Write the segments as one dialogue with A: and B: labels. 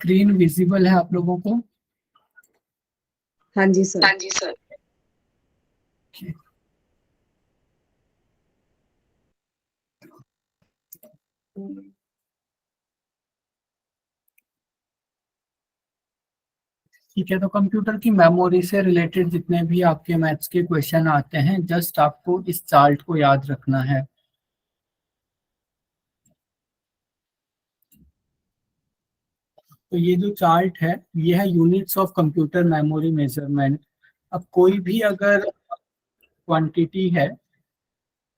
A: Screen visible है आप लोगों को?
B: हाँ जी सर।
C: हाँ जी सर।
A: ठीक है, तो कंप्यूटर की मेमोरी से रिलेटेड जितने भी आपके मैथ्स के क्वेश्चन आते हैं, जस्ट आपको इस चार्ट को याद रखना है। तो ये जो चार्ट है, ये है units of computer memory measurement. अब कोई भी अगर क्वांटिटी है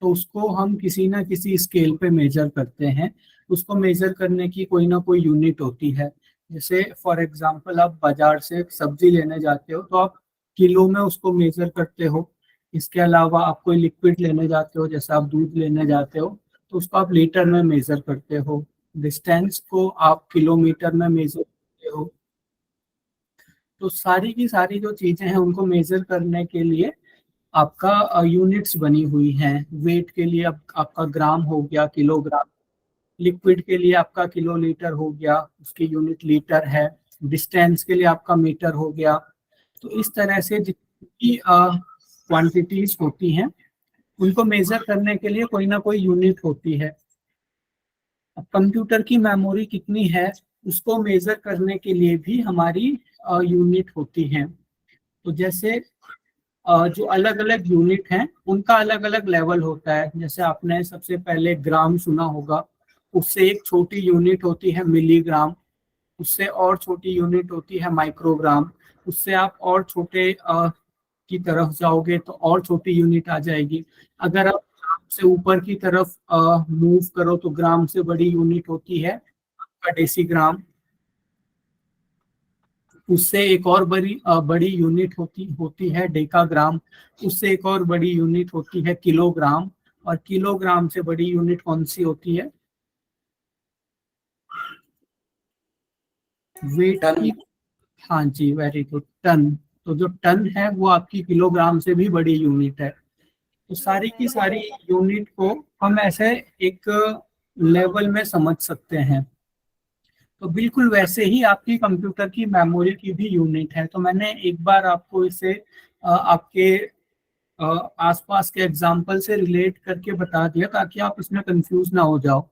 A: तो उसको हम किसी ना किसी स्केल पे मेजर करते हैं। उसको मेजर करने की कोई ना कोई यूनिट होती है। जैसे फॉर एग्जांपल आप बाजार से एक सब्जी लेने जाते हो तो आप किलो में उसको मेजर करते हो। इसके अलावा आप कोई लिक्विड लेने जाते हो, जैसे आप दूध लेने जाते हो, तो उसको आप लीटर में मेजर करते हो। डिस्टेंस को आप किलोमीटर में मेजर करते हो। तो सारी की सारी जो चीजें हैं उनको मेजर करने के लिए आपका यूनिट्स बनी हुई हैं। वेट के लिए आपका ग्राम हो गया, किलोग्राम। लिक्विड के लिए आपका किलोलीटर हो गया, उसकी यूनिट लीटर है। डिस्टेंस के लिए आपका मीटर हो गया। तो इस तरह से जितनी क्वांटिटीज होती हैं उनको मेजर करने के लिए कोई ना कोई यूनिट होती है। अब कंप्यूटर की मेमोरी कितनी है उसको मेजर करने के लिए भी हमारी यूनिट होती हैं। तो जैसे जो अलग अलग यूनिट हैं उनका अलग अलग लेवल होता है। जैसे आपने सबसे पहले ग्राम सुना होगा, उससे एक छोटी यूनिट होती है मिलीग्राम। उससे और छोटी यूनिट होती है माइक्रोग्राम। उससे आप और छोटे की तरफ जाओगे तो और छोटी यूनिट आ जाएगी। अगर आप ग्राम से यूपर की तरफ मूव करो तो ग्राम से बड़ी यूनिट होती है आपका डेसीग्राम। उससे एक और बड़ी यूनिट होती होती है डेकाग्राम। उससे एक और बड़ी यूनिट होती है किलोग्राम। और किलोग्राम से बड़ी यूनिट कौन सी होती है? वेट की। हाँ जी, वेरी गुड, टन। तो जो टन है वो आपकी किलोग्राम से भी बड़ी यूनिट है। तो सारी की सारी यूनिट को हम ऐसे एक लेवल में समझ सकते हैं। तो बिल्कुल वैसे ही आपकी कंप्यूटर की मेमोरी की भी यूनिट है। तो मैंने एक बार आपको इसे आपके आसपास के एग्जाम्पल से रिलेट करके बता दिया ताकि आप इसमें कंफ्यूज ना हो जाओ।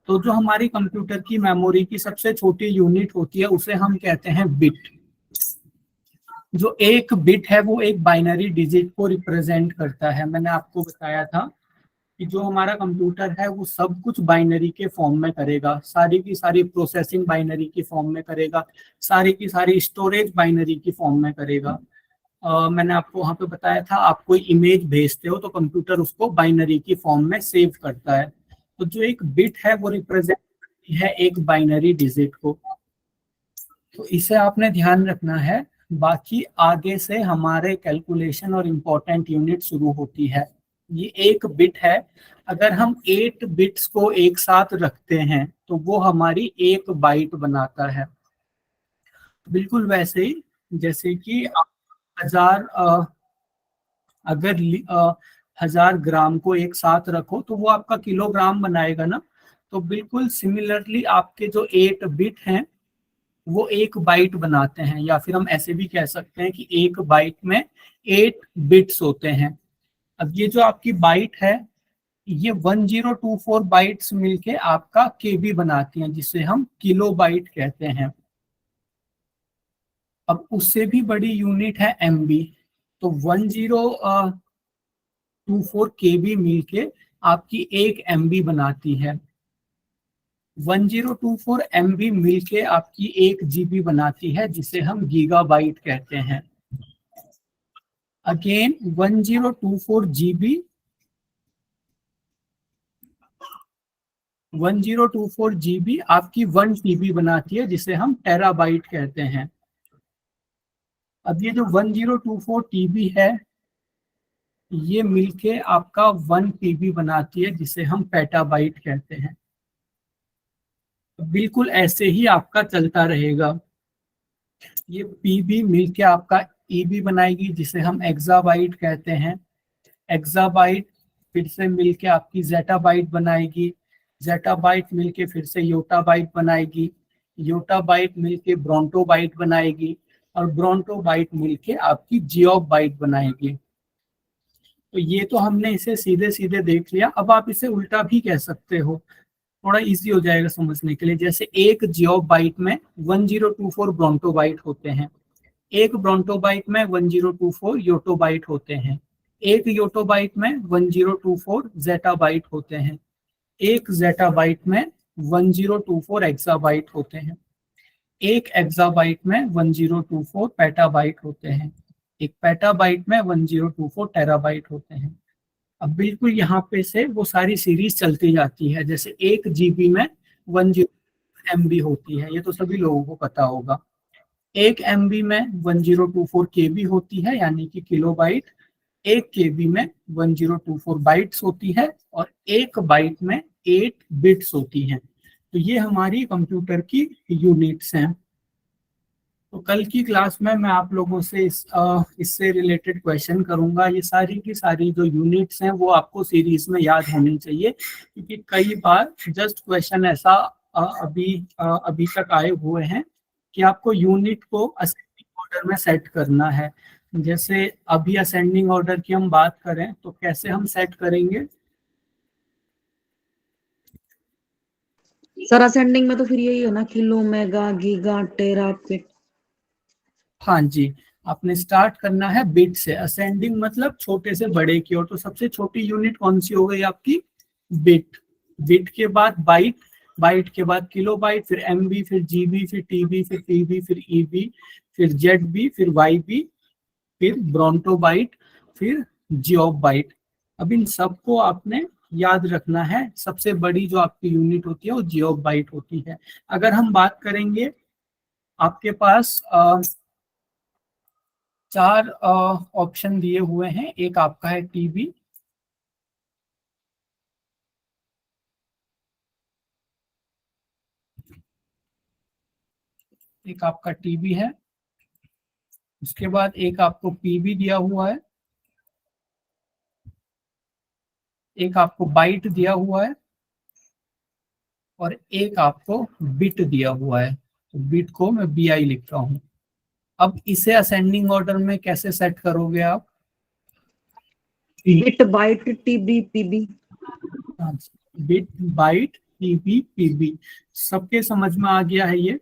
A: तो जो हमारी कंप्यूटर की मेमोरी की सबसे छोटी यूनिट होती है उसे हम कहते हैं बिट। जो एक बिट है वो एक बाइनरी डिजिट को रिप्रेजेंट करता है। मैंने आपको बताया था कि जो हमारा कंप्यूटर है वो सब कुछ बाइनरी के फॉर्म में करेगा। सारी की सारी प्रोसेसिंग बाइनरी की फॉर्म में करेगा। सारी की सारी स्टोरेज बाइनरी की फॉर्म में करेगा। मैंने आपको वहां पे बताया था, आप कोई इमेज भेजते हो तो कंप्यूटर उसको बाइनरी की फॉर्म में सेव करता है। तो जो एक बिट है वो रिप्रेजेंट करती है एक बाइनरी डिजिट को। तो इसे आपने ध्यान रखना है। बाकी आगे से हमारे कैलकुलेशन और इम्पोर्टेंट यूनिट शुरू होती है। ये एक बिट है। अगर हम 8 बिट्स को एक साथ रखते हैं तो वो हमारी एक बाइट बनाता है। बिल्कुल वैसे ही जैसे कि हजार अगर 1000 ग्राम को एक साथ रखो तो वो आपका किलोग्राम बनाएगा ना। तो बिल्कुल सिमिलरली आपके जो 8 बिट हैं वो एक बाइट बनाते हैं, या फिर हम ऐसे भी कह सकते हैं कि एक बाइट में 8 बिट्स होते हैं। अब ये जो आपकी बाइट है ये 1024 बाइट्स मिलके आपका केबी बनाती हैं, जिसे हम किलो बाइट कहते हैं। अब उससे भी बड़ी यूनिट है एमबी। तो 1024 केबी मिलके आपकी एक एमबी बनाती है। 1024 एमबी मिलके आपकी एक जीबी बनाती है, जिसे हम गीगाबाइट कहते हैं। अगेन 1024 जीबी 1024 जीबी आपकी 1 टीबी बनाती है, जिसे हम टेराबाइट कहते हैं। अब ये जो 1024 टीबी है ये मिलके आपका 1 टीबी बनाती है, जिसे हम पेटाबाइट कहते हैं। बिल्कुल ऐसे ही आपका चलता रहेगा। ये पीबी मिलके आपका ईबी बनाएगी, जिसे हम एक्साबाइट कहते हैं। एक्साबाइट फिर से मिलके आपकी जेटाबाइट बनाएगी। जेटाबाइट मिलके फिर से योटाबाइट बनाएगी। योटा बाइट मिलके ब्रोंटो बाइट बनाएगी, और ब्रोंटो बाइट मिलके आपकी जियोब बाइट बनाएगी। तो ये तो हमने इसे सीधे सीधे देख लिया। अब आप इसे उल्टा भी कह सकते हो, थोड़ा इजी हो जाएगा समझने के लिए। जैसे एक जियोब बाइट में 1024 ब्रोंटो बाइट होते हैं, एक ब्रोंटो बाइट में 1024 योटो बाइट होते हैं, एक योटो बाइट में 1024 जेटा बाइट होते हैं, एक जेटा बाइट में 1024 एक्साबाइट होते हैं, एक एक्साबाइट में 1024 पेटाबाइट होते हैं, एक पेटाबाइट में 1024 टेराबाइट होते हैं। अब बिल्कुल यहाँ पे से वो सारी सीरीज चलती जाती है। जैसे एक जीबी में 10 MB होती है, ये तो सभी लोगों को पता होगा। एक MB में 1024 KB होती है, यानी कि किलोबाइट। एक KB में 1024 बाइट्स होती है, और एक बाइट में 8 बिट्स होती हैं। तो ये हमारी कंप्यूटर की यूनिट्स हैं। तो कल की क्लास में मैं आप लोगों से इससे रिलेटेड क्वेश्चन करूंगा। ये सारी की सारी जो यूनिट्स हैं वो आपको सीरीज में याद होनी चाहिए, क्योंकि कई बार जस्ट क्वेश्चन ऐसा अभी तक आए हुए हैं कि आपको यूनिट को असेंडिंग ऑर्डर में सेट करना है। जैसे अभी असेंडिंग ऑर्डर की हम बात करें तो कैसे हम सेट करेंगे?
B: सर असेंडिंग में तो फिर यही है ना, किलो, मेगा, गीगा, टेरा, पिट।
A: हाँ जी, आपने स्टार्ट करना है बिट से। असेंडिंग मतलब छोटे से बड़े की ओर। तो सबसे छोटी यूनिट कौन सी हो गई आपकी? बिट। बिट के बाद बाइट, बाइट के बाद किलो बाइट, फिर MB, फिर GB, फिर TB, फिर PB, फिर EB, फिर ZB, फिर YB, फिर ब्रोंटो बाइट, फिर जियोब बाइट। अब इन सबको आपने याद रखना है। सबसे बड़ी जो आपकी यूनिट होती है वो जियोब बाइट होती है। अगर हम बात करेंगे, आपके पास 4 ऑप्शन दिए हुए हैं। एक आपका है TB, एक आपका TB है, उसके बाद एक आपको PB दिया हुआ है, एक आपको बाइट दिया हुआ है, और एक आपको बिट दिया हुआ है। तो बिट को मैं BI लिख रहा हूँ। अब इसे असेंडिंग ऑर्डर में कैसे सेट करोगे आप?
B: Bit, byte, TB, PB.
A: Bit, byte, TB, PB। सबके समझ में आ गया है ये?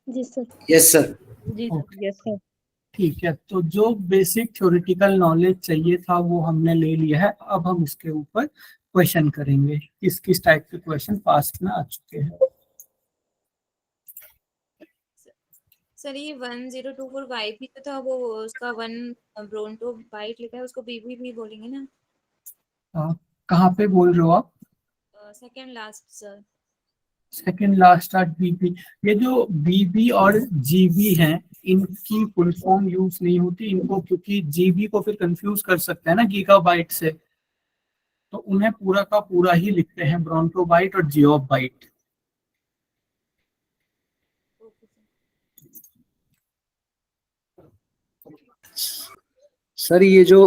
C: जी सर।
D: Yes sir.
C: जी
A: ओके,
C: यस सर।
A: ठीक है। तो जो बेसिक थ्योरेटिकल नॉलेज चाहिए था वो हमने ले लिया है। अब हम इसके ऊपर क्वेश्चन करेंगे। किस किस टाइप के क्वेश्चन पास्ट में आ चुके हैं?
C: सर ये 1024 वाई भी तो था, वो उसका 1 ब्रोंटो बाइट लिखा है, उसको बीबी भी बोलेंगे ना?
A: कहाँ पे बोल रहे हो आप?
C: Second last sir.
A: Second last art BB। ये जो BB और GB हैं, इनकी फुल फॉर्म यूज नहीं होती इनको, क्योंकि GB को फिर कंफ्यूज कर सकते हैं ना गीगाबाइट से। तो उन्हें पूरा का पूरा ही लिखते हैं ब्रोंटो बाइट और geop byte.
C: Okay sir.
D: Sir ये जो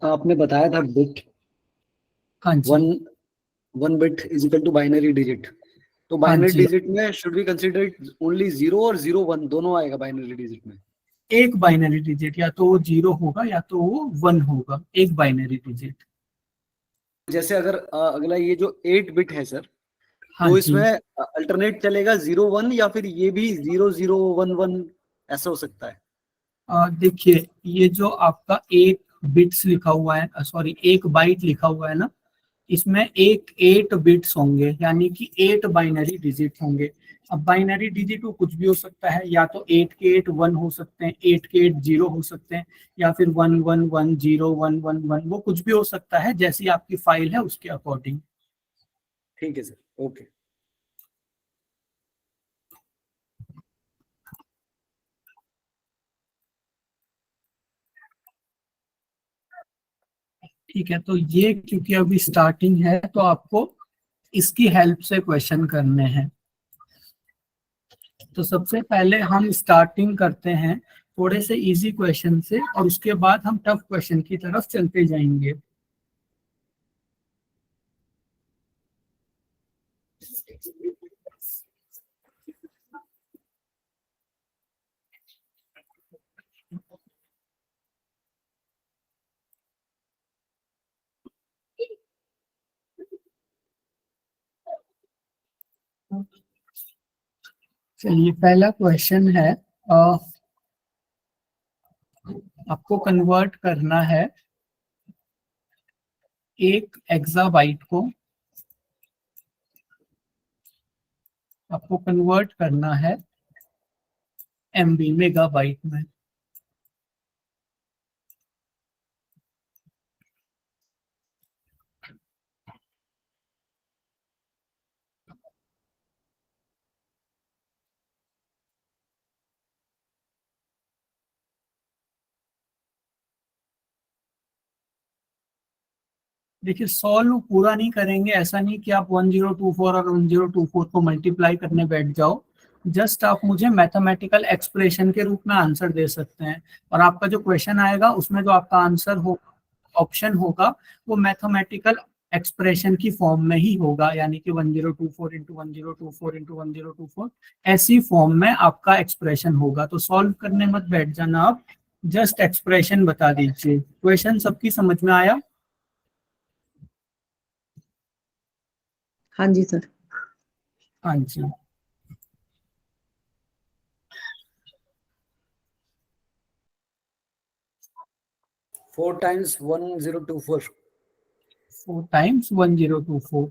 D: आपने बताया था बिट,
A: हाँ जी,
D: one bit is equal to binary digit, तो
A: हाँ
D: बाइनरी
A: जी।
D: डिजिट में should we consider it only 0 और 0 1 दोनों आएगा बाइनरी डिजिट में?
A: एक बाइनरी डिजिट, या तो वो 0 होगा या तो वो 1 होगा, एक बाइनरी डिजिट।
D: जैसे अगर अगला ये जो 8 बिट है सर,
A: हाँ
D: तो
A: जी।
D: इसमें अल्टरनेट चलेगा 0 1 या फिर ये भी 0 0 1 1 ऐसा हो सकता है?
A: देखिए, ये जो आपका एक बिट्स लिखा हुआ है, सॉरी एक बाइट लिखा हुआ है ना, इसमें एक 8 बिट्स होंगे, यानी कि 8 बाइनरी डिजिट होंगे। अब बाइनरी डिजिट वो कुछ भी हो सकता है, या तो 8 के 8 1 हो सकते हैं, 8 के 8 0 हो सकते हैं, या फिर 1 1 1 0 1 1 1, वो कुछ भी हो सकता है, जैसी आपकी फाइल है उसके अकॉर्डिंग।
D: ठीक है सर, ओके।
A: ठीक है, तो ये क्योंकि अभी स्टार्टिंग है तो आपको इसकी हेल्प से क्वेश्चन करने हैं। तो सबसे पहले हम स्टार्टिंग करते हैं थोड़े से इजी क्वेश्चन से, और उसके बाद हम टफ क्वेश्चन की तरफ चलते जाएंगे। चलिए पहला क्वेश्चन है, आपको कन्वर्ट करना है एक एक्साबाइट को, आपको कन्वर्ट करना है एमबी मेगाबाइट में। देखिए सॉल्व पूरा नहीं करेंगे, ऐसा नहीं कि आप 1024 और 1024 को मल्टीप्लाई करने बैठ जाओ। जस्ट आप मुझे मैथमेटिकल एक्सप्रेशन के रूप में आंसर दे सकते हैं, और आपका जो क्वेश्चन आएगा उसमें जो आपका आंसर हो ऑप्शन होगा वो मैथमेटिकल एक्सप्रेशन की फॉर्म में ही होगा, यानी कि 1024 इंटू 1024 इंटू 1024 ऐसी फॉर्म में आपका एक्सप्रेशन होगा। तो सॉल्व करने मत बैठ जाना, आप जस्ट एक्सप्रेशन बता दीजिए। क्वेश्चन सबकी समझ में आया?
B: हाँ जी सर।
A: हाँ जी।
D: Four times 1024।
A: 4 टाइम्स 1024,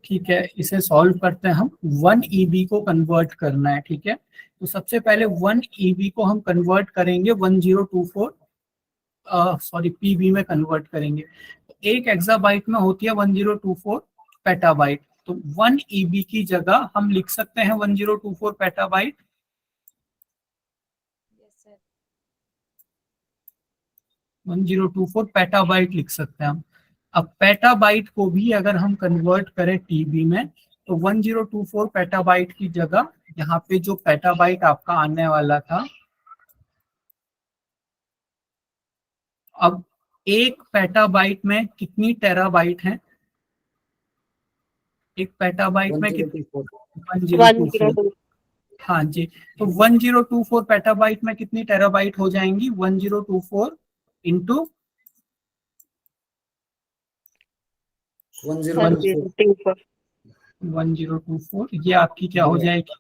A: ठीक है। इसे सॉल्व करते हैं हम। 1 ईबी को कन्वर्ट करना है, ठीक है। तो सबसे पहले 1 ईबी को हम कन्वर्ट करेंगे 1024, सॉरी पीबी में कन्वर्ट करेंगे। तो एक एक्साबाइट में होती है 1024 पेटाबाइट। तो 1 ईबी की जगह हम लिख सकते हैं 1024 पेटाबाइट।
C: Yes sir.
A: 1024 पेटाबाइट लिख सकते हैं हम। अब पेटाबाइट को भी अगर हम कन्वर्ट करें टीबी में, तो 1024 पेटाबाइट की जगह यहाँ पे जो पेटाबाइट आपका आने वाला था, अब एक पेटाबाइट में कितनी टेराबाइट है? एक पेटाबाइट में कितनी? 1024। हाँ जी। तो 1024 पेटाबाइट में कितनी टेराबाइट हो जाएंगी? 1024 इंटू 1024, ये आपकी क्या हो जाएगी?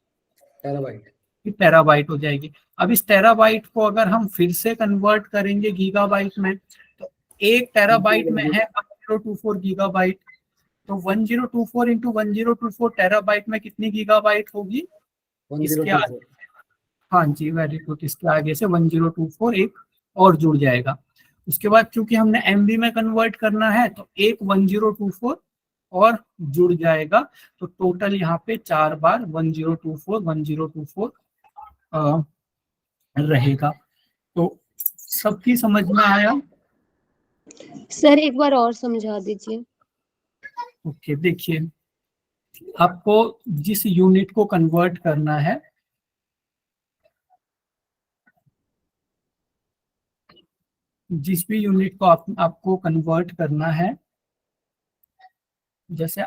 D: टेराबाइट।
A: टेराबाइट हो जाएगी। अब इस टेराबाइट को अगर हम फिर से कन्वर्ट करेंगे गीगाबाइट में, तो एक टेराबाइट में है 1024 गीगाबाइट। तो 1024 इंटू 1024 टेराबाइट में कितनी गीगाबाइट होगी? इसके आगे, हाँ जी वेरी गुड, इसके आगे से 1024 एक और जुड़ जाएगा। उसके बाद क्योंकि हमने एमबी में कन्वर्ट करना है, तो एक 1024 और जुड़ जाएगा। तो टोटल यहाँ पे 4 बार 1024 रहेगा। तो सबकी समझ में आया?
E: सर एक बार और समझा दीजिए।
A: ओके, देखिए आपको जिस यूनिट को कन्वर्ट करना है, जिस भी यूनिट को आपको कन्वर्ट करना है, जैसे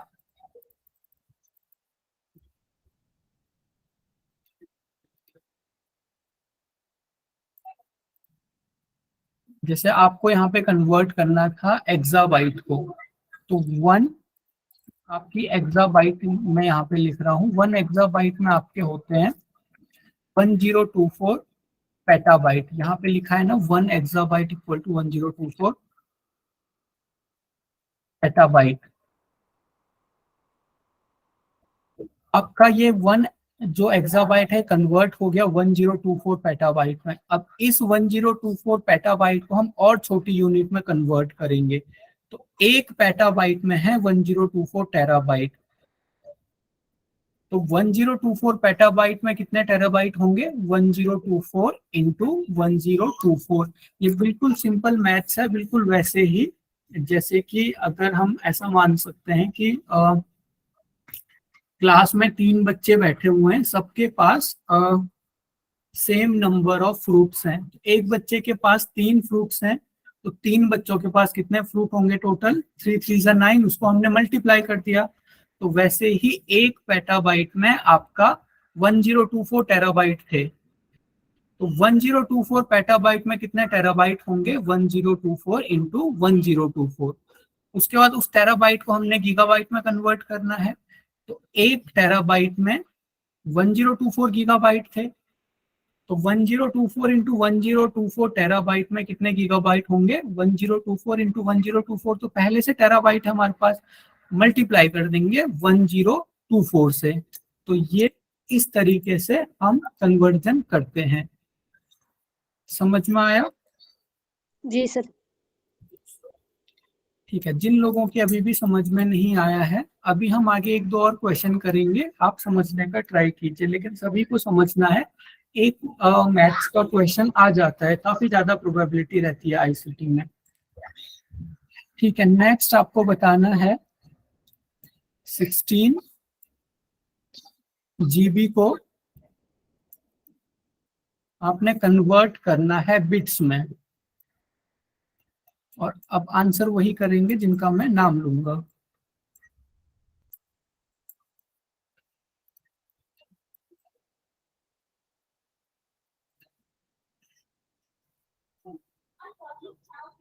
A: जैसे आपको यहाँ पे कन्वर्ट करना था एक्साबाइट को, तो 1 आपकी एक्साबाइट में यहाँ पे लिख रहा हूँ, 1 एक्साबाइट में आपके होते हैं 1024 पेटाबाइट। यहाँ पे लिखा है ना 1 एक्साबाइट इक्वल टू 1024 पेटाबाइट। आपका ये 1 जो एक्साबाइट है कन्वर्ट हो गया 1024 पेटाबाइट में। अब इस 1024 पेटाबाइट को हम और छोटी यूनिट में कन्वर्ट करेंगे, तो एक पेटाबाइट में है 1024 टेराबाइट। तो 1024 पेटाबाइट में कितने टेराबाइट होंगे? 1024 इंटू 1024। ये बिल्कुल सिंपल मैथ्स है, बिल्कुल वैसे ही जैसे कि अगर हम ऐसा मान सकते हैं कि क्लास में 3 बच्चे बैठे हुए हैं, सबके पास सेम नंबर ऑफ फ्रूट्स हैं। एक बच्चे के पास 3 फ्रूट्स हैं, तो 3 बच्चों के पास कितने फ्रूट होंगे टोटल? 3 3 जा 9, उसको हमने मल्टीप्लाई कर दिया। तो वैसे ही एक पेटाबाइट में आपका 1024 टेराबाइट थे, तो 1024 पेटाबाइट में कितने टेराबाइट होंगे? 1024 इंटू 1024। उसके बाद उस टेराबाइट को हमने गीगाबाइट में कन्वर्ट करना है, तो 1 टेराबाइट में 1024 गीगाबाइट थे, तो 1024 इंटू 1024 टेराबाइट में कितने गीगाबाइट होंगे? 1024 इंटू 1024 तो पहले से टेराबाइट है हमारे पास, मल्टीप्लाई कर देंगे 1024 से। तो ये इस तरीके से हम कन्वर्जन करते हैं। समझ में आया?
E: जी सर।
A: ठीक है, जिन लोगों की अभी भी समझ में नहीं आया है, अभी हम आगे 1-2 और क्वेश्चन करेंगे, आप समझने का ट्राई कीजिए, लेकिन सभी को समझना है। एक मैथ्स का क्वेश्चन आ जाता है, काफी ज्यादा प्रोबेबिलिटी रहती है आईसीटी में। ठीक है, नेक्स्ट आपको बताना है 16 GB को आपने कन्वर्ट करना है बिट्स में, और अब आंसर वही करेंगे जिनका मैं नाम लूंगा।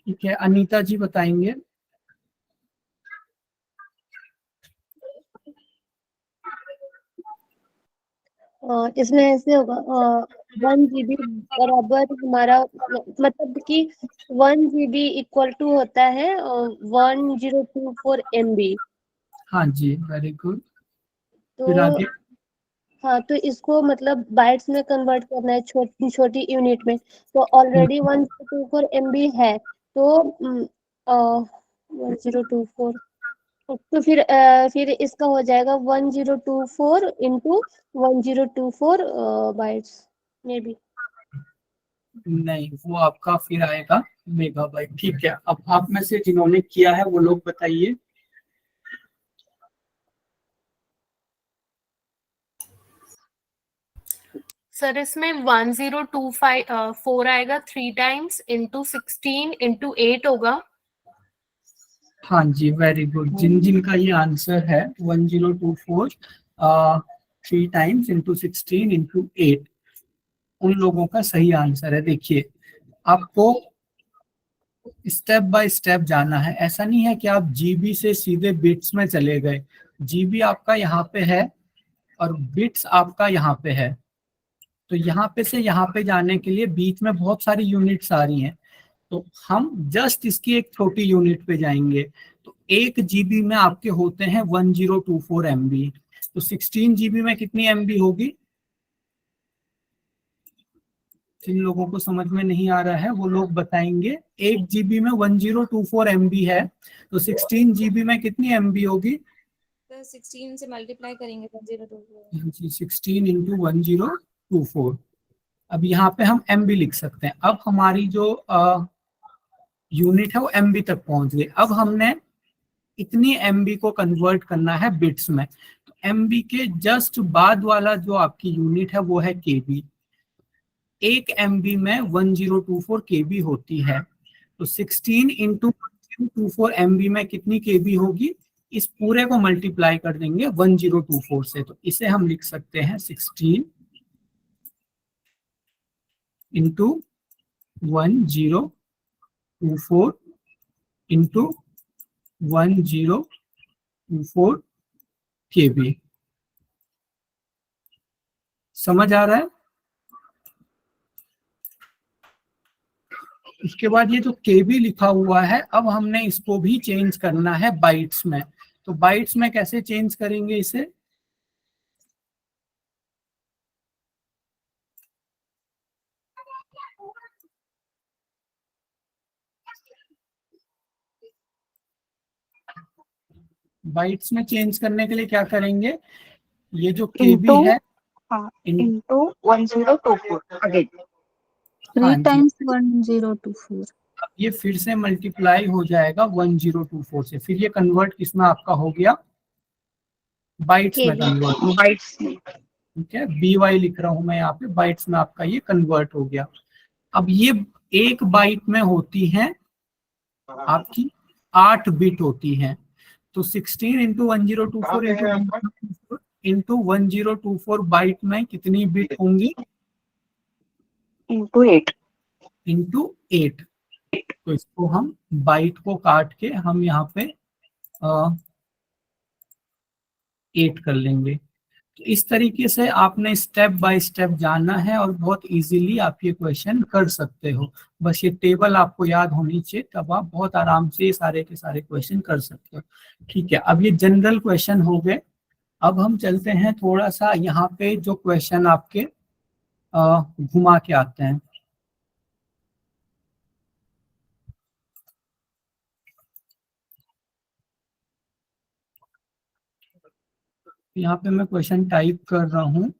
A: ठीक है, अनीता जी बताएंगे।
E: इसमें ऐसे होगा 1 GB बराबर हमारा, मतलब कि 1 GB इक्वल टू होता है 1024 MB।
A: हाँ जी, वेरी गुड। फिर
E: तो
A: आगे
E: हाँ, तो इसको मतलब बाइट्स में कन्वर्ट करना है, छोटी छोटी यूनिट में। तो ऑलरेडी 1024 MB है, तो 1024, तो फिर इसका हो जाएगा 1024 इंटू 1024 बाइट्स मे बी।
A: नहीं, वो आपका फिर आएगा मेगाबाइट। ठीक है, अब आप में से जिन्होंने किया है वो लोग बताइए।
F: सर इसमें 1024 आएगा 3 टाइम्स इंटू 16 इंटू 8 होगा।
A: हाँ जी, वेरी गुड। जिन जिन का ये आंसर है 1024 3 टाइम्स इंटू 16 इंटू 8, उन लोगों का सही आंसर है। देखिए, आपको स्टेप बाय स्टेप जाना है, ऐसा नहीं है कि आप जीबी से सीधे बिट्स में चले गए। जीबी आपका यहाँ पे है और बिट्स आपका यहाँ पे है, तो यहाँ पे से यहाँ पे जाने के लिए बीच में बहुत सारी यूनिट्स आ रही हैं, तो हम जस्ट इसकी एक छोटी यूनिट पे जाएंगे। तो 1 GB में आपके होते हैं 1024 MB, तो 16 GB में कितनी MB होगी? जिन लोगों को समझ में नहीं आ रहा है वो लोग बताएंगे। 1 GB में 1024 MB है, तो 16 GB में कितनी MB होगी?
C: तो 16 से मल्टीप्लाई करेंगे 1024।
A: जी, 16 इंटू 1024। अब यहाँ पे हम MB लिख सकते हैं। अब हमारी जो यूनिट है वो MB तक पहुंच गई। अब हमने इतनी MB को कन्वर्ट करना है बिट्स में, तो MB के जस्ट बाद वाला जो आपकी यूनिट है वो है KB। 1 MB में 1024 KB होती है, तो 16 इंटू 1024 MB में कितनी KB होगी? इस पूरे को मल्टीप्लाई कर देंगे 1024 से, तो इसे हम लिख सकते हैं 16 इंटू 1024 इंटू 1024 KB। समझ आ रहा है? उसके बाद ये जो KB लिखा हुआ है, अब हमने इसको भी चेंज करना है बाइट्स में। तो बाइट्स में कैसे चेंज करेंगे इसे? बाइट्स में चेंज करने के लिए क्या करेंगे? ये जो KB है
G: इंटू 1024 अगेन
A: 3
B: टाइम्स 1024।
A: अब ये फिर से मल्टीप्लाई हो जाएगा 1024 से, फिर ये कन्वर्ट किसमें आपका हो गया? बाइट्स में कन्वर्ट।
G: बाइट्स।
A: ठीक है, BY लिख रहा हूं मैं यहाँ पे, बाइट्स में आपका ये कन्वर्ट हो गया। अब ये 1 बाइट में होती है आपकी 8 बिट होती है, तो 16 इंटू 1024 इंटू 1024 बाइट में कितनी बिट होंगी?
G: Into 8
A: into 8। तो इसको हम बाइट को काट के हम यहाँ पे 8 कर लेंगे। तो इस तरीके से आपने स्टेप बाय स्टेप जाना है और बहुत इजीली आप ये क्वेश्चन कर सकते हो। बस ये टेबल आपको याद होनी चाहिए, तब आप बहुत आराम से ये सारे के सारे क्वेश्चन कर सकते हो। ठीक है, अब ये जनरल क्वेश्चन हो गए। अब हम चलते हैं थोड़ा सा यहाँ पे जो क्वेश्चन आपके घुमा के आते हैं। यहाँ पे मैं क्वेश्चन टाइप कर रहा हूँ।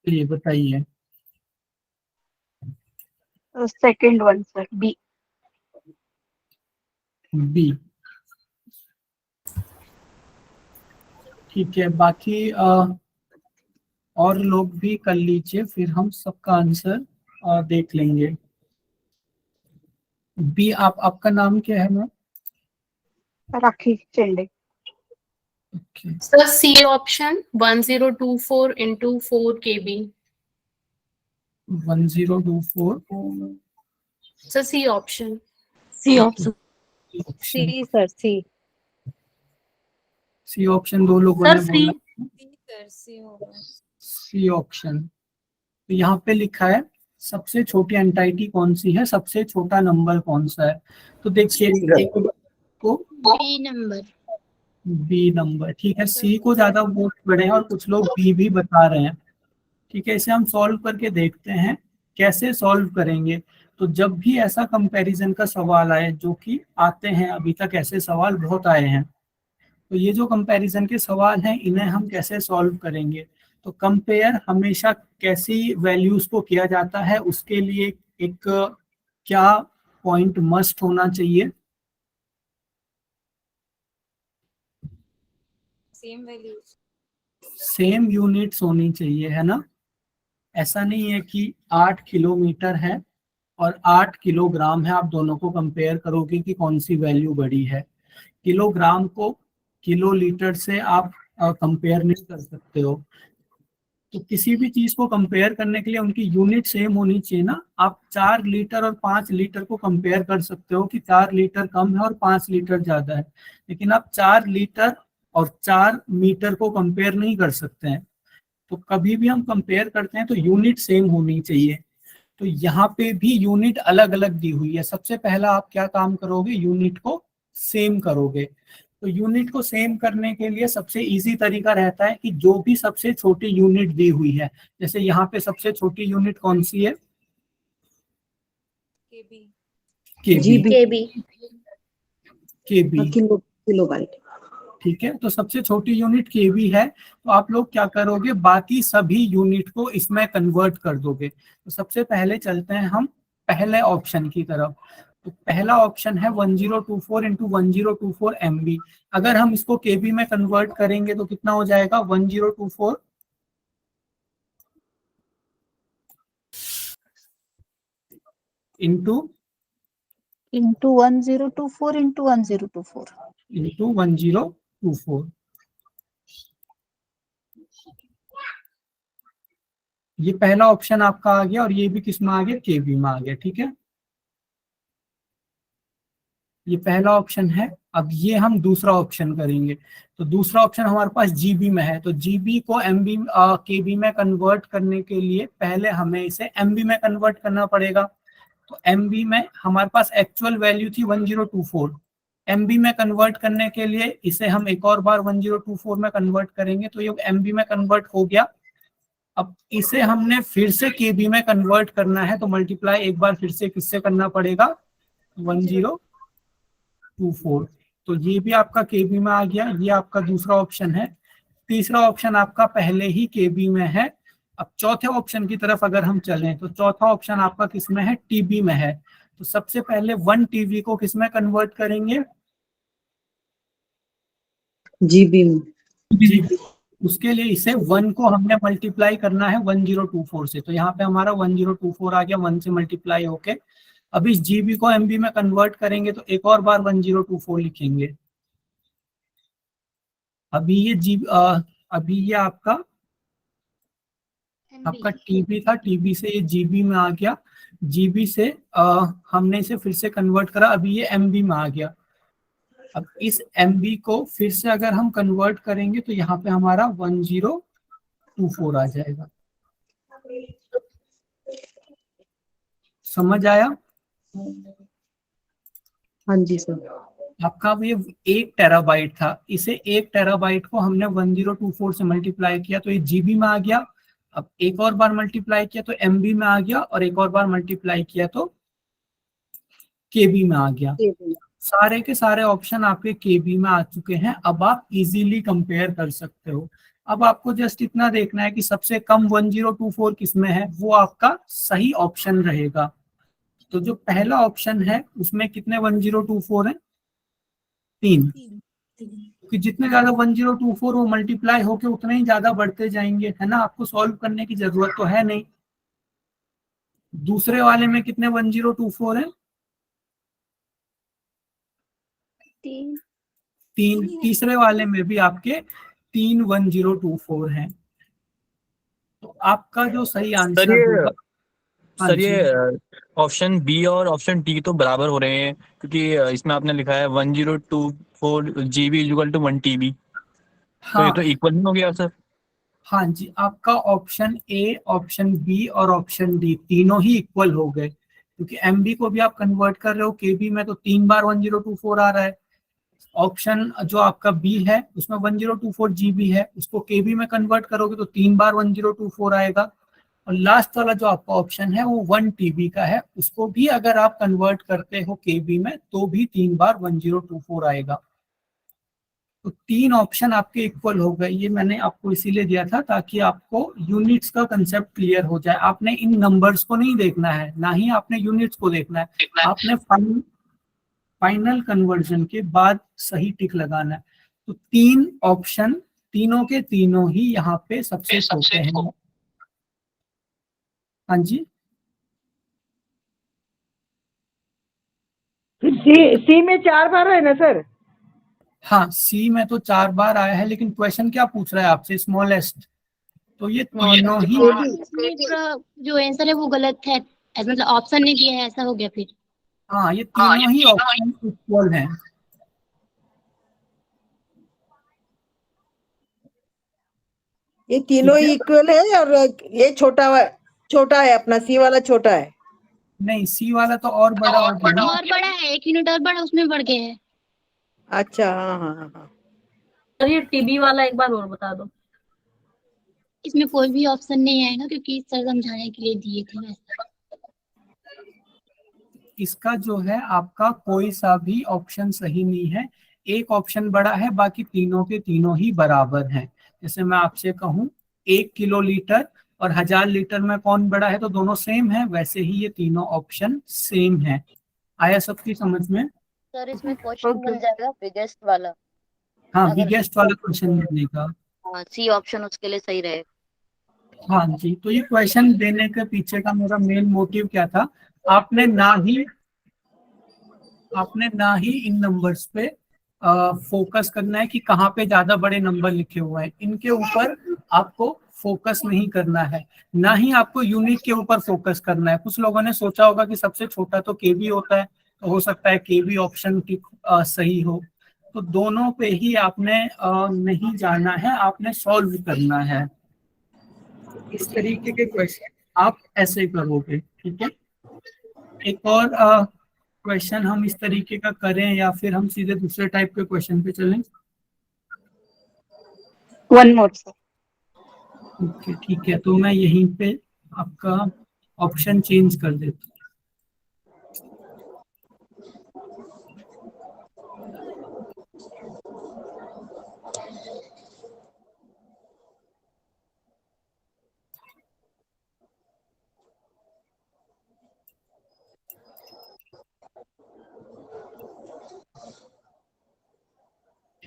A: ये बताइए।
G: Second one, sir. B.
A: B. ठीक है, बाकी और लोग भी कर लीजिए, फिर हम सबका आंसर देख लेंगे। बी, आपका नाम क्या है ma'am?
G: Rakhi Chende.
A: Okay,
F: sir C option 1024 into 4 kb।
A: 1024
F: sir C option.
B: C option.
A: Option.
E: Sir C.
A: C option दो लोगों
B: सर
A: ने
B: सी।
A: बोला।
C: सर सी होगा।
A: C option. तो यहाँ पे लिखा है सबसे छोटी एंटाइटी कौन सी है, सबसे छोटा नंबर कौन सा है। तो देखिए एक को
F: बी नंबर।
A: B number. ठीक है, सी को ज्यादा वोट पड़े हैं और कुछ लोग बी भी बता रहे हैं। ठीक है, इसे हम सॉल्व करके देखते हैं कैसे सॉल्व करेंगे। तो जब भी ऐसा कंपैरिजन का सवाल आए, जो कि आते हैं, अभी तक ऐसे सवाल बहुत आए हैं, तो ये जो कंपैरिजन के सवाल हैं इन्हें हम कैसे सॉल्व करेंगे। तो कंपेयर हमेशा कैसी वैल्यूज को किया जाता है, उसके लिए एक क्या पॉइंट मस्ट होना चाहिए।
C: Same values.
A: सेम यूनिट्स होनी चाहिए, है ना। ऐसा नहीं है कि 8 किलोमीटर है और 8 किलोग्राम है, आप दोनों को कंपेयर करोगे कि कौन सी वैल्यू बड़ी है। किलोग्राम को किलो लीटर से आप कंपेयर नहीं कर सकते हो। तो किसी भी चीज को कंपेयर करने के लिए उनकी यूनिट सेम होनी चाहिए ना। आप 4 लीटर और 5 लीटर को कंपेयर कर सकते हो कि 4 लीटर कम है और 5 लीटर ज्यादा है, लेकिन आप 4 लीटर और 4 मीटर को कंपेयर नहीं कर सकते हैं। तो कभी भी हम कंपेयर करते हैं तो यूनिट सेम होनी चाहिए। तो यहाँ पे भी यूनिट अलग अलग दी हुई है। सबसे पहला आप क्या काम करोगे, यूनिट को सेम करोगे। तो यूनिट को सेम करने के लिए सबसे इजी तरीका रहता है कि जो भी सबसे छोटी यूनिट दी हुई है, जैसे यहाँ पे सबसे छोटी यूनिट कौन सी है,
C: केबी।
A: केबी।
B: जीबी।
E: केबी।
A: केबी।
B: किलोबाइट।
A: ठीक है, तो सबसे छोटी यूनिट केबी है। तो आप लोग क्या करोगे, बाकी सभी यूनिट को इसमें कन्वर्ट कर दोगे। तो सबसे पहले चलते हैं हम पहले ऑप्शन की तरफ। तो पहला ऑप्शन है 1024 इंटू 1024 MB। अगर हम इसको केबी में कन्वर्ट करेंगे तो कितना हो जाएगा, 1024 इंटू
G: 1024 into 1024.
A: इंटू 1024। ये पहला ऑप्शन आपका आ गया और ये भी किस में आ गया, केबी में आ गया। ठीक है, ये पहला ऑप्शन है। अब ये हम दूसरा ऑप्शन करेंगे। तो दूसरा ऑप्शन हमारे पास जीबी में है, तो जीबी को एमबी केबी में कन्वर्ट करने के लिए पहले हमें इसे एमबी में कन्वर्ट करना पड़ेगा। तो एमबी में हमारे पास एक्चुअल वैल्यू थी 1024, एमबी में कन्वर्ट करने के लिए इसे हम एक और बार 1024 में कन्वर्ट करेंगे, तो ये एमबी में कन्वर्ट हो गया। अब इसे हमने फिर से केबी में कन्वर्ट करना है, तो मल्टीप्लाई एक बार फिर से किससे करना पड़ेगा, 1024। तो ये भी आपका केबी में आ गया, ये आपका दूसरा ऑप्शन है। तीसरा ऑप्शन आपका पहले ही केबी में है। अब चौथे ऑप्शन की तरफ अगर हम चलें तो चौथा ऑप्शन आपका किसमें है, टीबी में है। तो सबसे पहले 1 टीबी को किसमें कन्वर्ट करेंगे,
B: जीबी में।
A: जीबी। उसके लिए इसे 1 को हमने मल्टीप्लाई करना है 1024 से, तो यहाँ पे हमारा 1024 आ गया, 1 से मल्टीप्लाई होके। अब इस जीबी को एमबी में कन्वर्ट करेंगे तो एक और बार 1024 लिखेंगे। अभी ये अभी ये आपका टीबी था, टीबी से ये जीबी में आ गया, जीबी से हमने इसे फिर से कन्वर्ट करा, अभी ये एमबी में आ गया। अब इस एमबी को फिर से अगर हम कन्वर्ट करेंगे तो यहाँ पे हमारा 1024 आ जाएगा। समझ आया?
B: हाँ जी सर।
A: आपका ये 1 टेराबाइट था, इसे 1 टेराबाइट को हमने 1024 से मल्टीप्लाई किया तो ये जीबी में आ गया। अब एक और बार मल्टीप्लाई किया तो एमबी में आ गया, और एक और बार मल्टीप्लाई किया तो केबी में आ गया। सारे के सारे ऑप्शन आपके केबी में आ चुके हैं। अब आप इजीली कंपेयर कर सकते हो। अब आपको जस्ट इतना देखना है कि सबसे कम 1024 किसमें है, वो आपका सही ऑप्शन रहेगा। तो जो पहला ऑप्शन है उसमें कितने 1024 है, 3। क्योंकि जितने ज्यादा 1024 वो मल्टीप्लाई होके उतने ही ज्यादा बढ़ते जाएंगे, है ना। आपको सॉल्व करने की जरूरत तो है नहीं। दूसरे वाले में कितने 1024 है,
E: 3।
A: 3। तीसरे वाले में भी आपके 3 1024 हैं। तो आपका जो सही आंसर होगा, हाँ
H: सर
A: जी।
H: ये ऑप्शन बी और ऑप्शन डी तो बराबर हो रहे हैं, क्योंकि इसमें आपने लिखा है 1024 GB इक्वल टू 1 TB, तो ये
A: हाँ
H: तो इक्वल नहीं हो गया सर।
A: हाँ जी, आपका ऑप्शन ए, ऑप्शन बी और ऑप्शन डी तीनों ही इक्वल हो गए, क्योंकि एमबी को भी आप कन्वर्ट कर रहे हो केबी में, तो 3 बार 1024 आ रहा है। ऑप्शन जो आपका बी है उसमें 1024 जीबी है, उसको केबी में कन्वर्ट करोगे तो 3 बार 1024 आएगा। और लास्ट वाला जो आपका ऑप्शन है वो 1 टीबी का है, उसको भी अगर आप कन्वर्ट करते हो केबी में तो भी 3 बार 1024 आएगा। तो 3 ऑप्शन आपके इक्वल हो गए। ये मैंने आपको इसीलिए दिया था ताकि आपको यूनिट्स का कंसेप्ट क्लियर हो जाए। आपने इन नंबर्स को नहीं देखना है, ना ही आपने यूनिट्स को देखना है, आपने फाइनल कन्वर्जन के बाद सही टिक लगाना है। तो 3 ऑप्शन तीनों के तीनों ही यहाँ पे सबसे छोटे हैं। हाँ जी,
I: सी में 4 बार है ना सर?
A: हाँ सी में तो 4 बार आया है, लेकिन क्वेश्चन क्या पूछ रहा है आपसे, स्मॉलेस्ट। तो ये तीनों ही,
E: इसमें थोड़ा जो आंसर है वो गलत है, मतलब ऑप्शन नहीं दिया है, ऐसा हो गया फिर।
A: हाँ ये तीनों ही ऑप्शन इक्वल हैं।
I: ये तीनों ही इक्वल है, और ये छोटा है, अपना सी वाला छोटा है।
A: नहीं, सी वाला तो और बड़ा हो गया ना।
E: और बड़ा है, 1 यूनिट और बड़ा, उसमें बढ़ गया है।
I: अच्छा, हाँ हाँ हाँ।
J: सर ये टीबी वाला एक बार और बता दो।
E: इसमें कोई भी ऑप्शन नहीं आएगा क्योंकि सर समझाने के लिए दिए थे वैसे।
A: इसका जो है आपका कोई सा भी ऑप्शन सही नहीं है। एक ऑप्शन बड़ा है, बाकी तीनों के तीनों ही बराबर हैं। जैसे मैं आपसे कहूँ 1 किलोलीटर और 1000 लीटर में कौन बड़ा है, तो दोनों सेम है। वैसे ही ये तीनों ऑप्शन सेम है। आया सबकी समझ में?
E: सर इसमें क्वेश्चन बन जाएगा बिगेस्ट वाला।
A: हाँ, बिगेस्ट वाला क्वेश्चन देने का।
E: हाँ, सी ऑप्शन उसके लिए सही रहेगा।
A: हाँ जी, तो ये क्वेश्चन देने के पीछे का मेरा मेन मोटिव क्या था, आपने ना ही इन नंबर्स पे फोकस करना है कि कहाँ पे ज्यादा बड़े नंबर लिखे हुए हैं, इनके ऊपर आपको फोकस नहीं करना है। ना ही आपको यूनिट के ऊपर फोकस करना है। कुछ लोगों ने सोचा होगा कि सबसे छोटा तो केबी होता है, तो हो सकता है केबी ऑप्शन सही हो, तो दोनों पे ही आपने नहीं जाना है, आपने सॉल्व करना है। इस तरीके के क्वेश्चन आप ऐसे करोगे, ठीक है। एक और क्वेश्चन हम इस तरीके का करें या फिर हम सीधे दूसरे टाइप के क्वेश्चन पे चलें?
G: One more sir.
A: ओके ठीक है, तो मैं यहीं पे आपका ऑप्शन चेंज कर देता हूँ।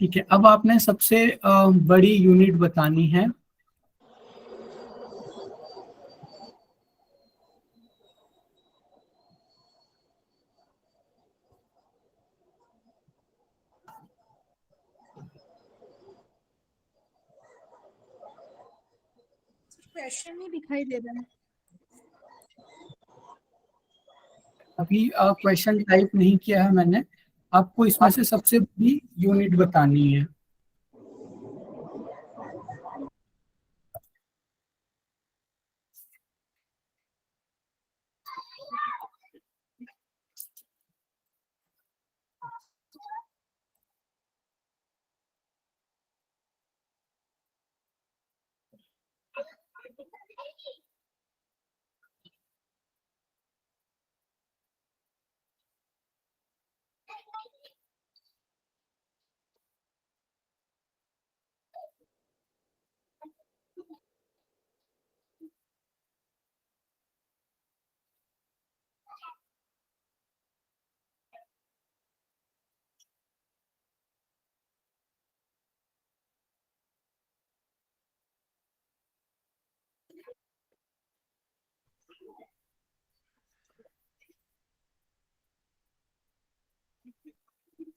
A: ठीक है, अब आपने सबसे बड़ी यूनिट बतानी है।
K: क्वेश्चन नहीं दिखाई दे रहा है।
A: अभी क्वेश्चन टाइप नहीं किया है मैंने। आपको इसमें से सबसे बड़ी यूनिट बतानी है।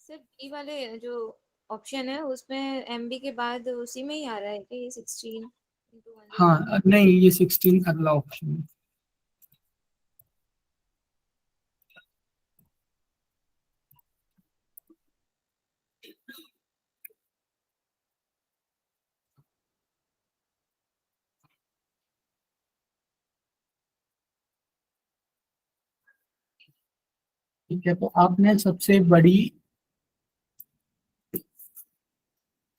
C: सर बी वाले जो ऑप्शन है उसमें एमबी के बाद उसी में ही आ रहा है कि 16 into 1
A: हाँ नहीं, ये 16 अगला ऑप्शन है। ठीक है, तो आपने सबसे बड़ी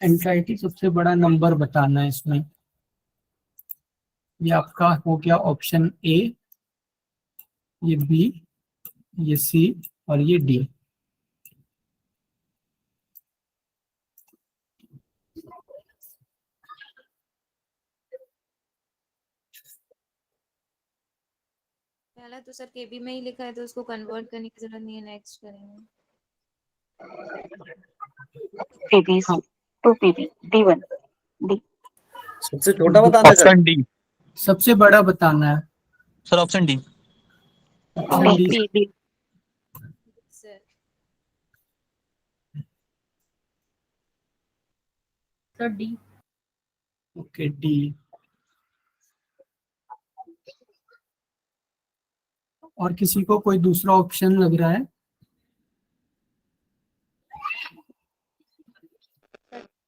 A: एंग्जाइटी, सबसे बड़ा नंबर बताना है इसमें। ये आपका हो गया ऑप्शन ए, ये बी, ये सी और ये डी।
C: पहला तो सर केबी में ही लिखा है तो उसको कन्वर्ट करने की जरूरत नहीं है, नेक्स्ट करेंगे।
G: PB 2 PB D1 D।
D: सबसे छोटा बताना है सर।
H: ऑप्शन डी
A: सबसे बड़ा बताना है।
H: Sir, option D.
A: Option D.
G: PB
C: sir
J: sir D.
A: Okay D. और किसी को कोई दूसरा ऑप्शन लग रहा है?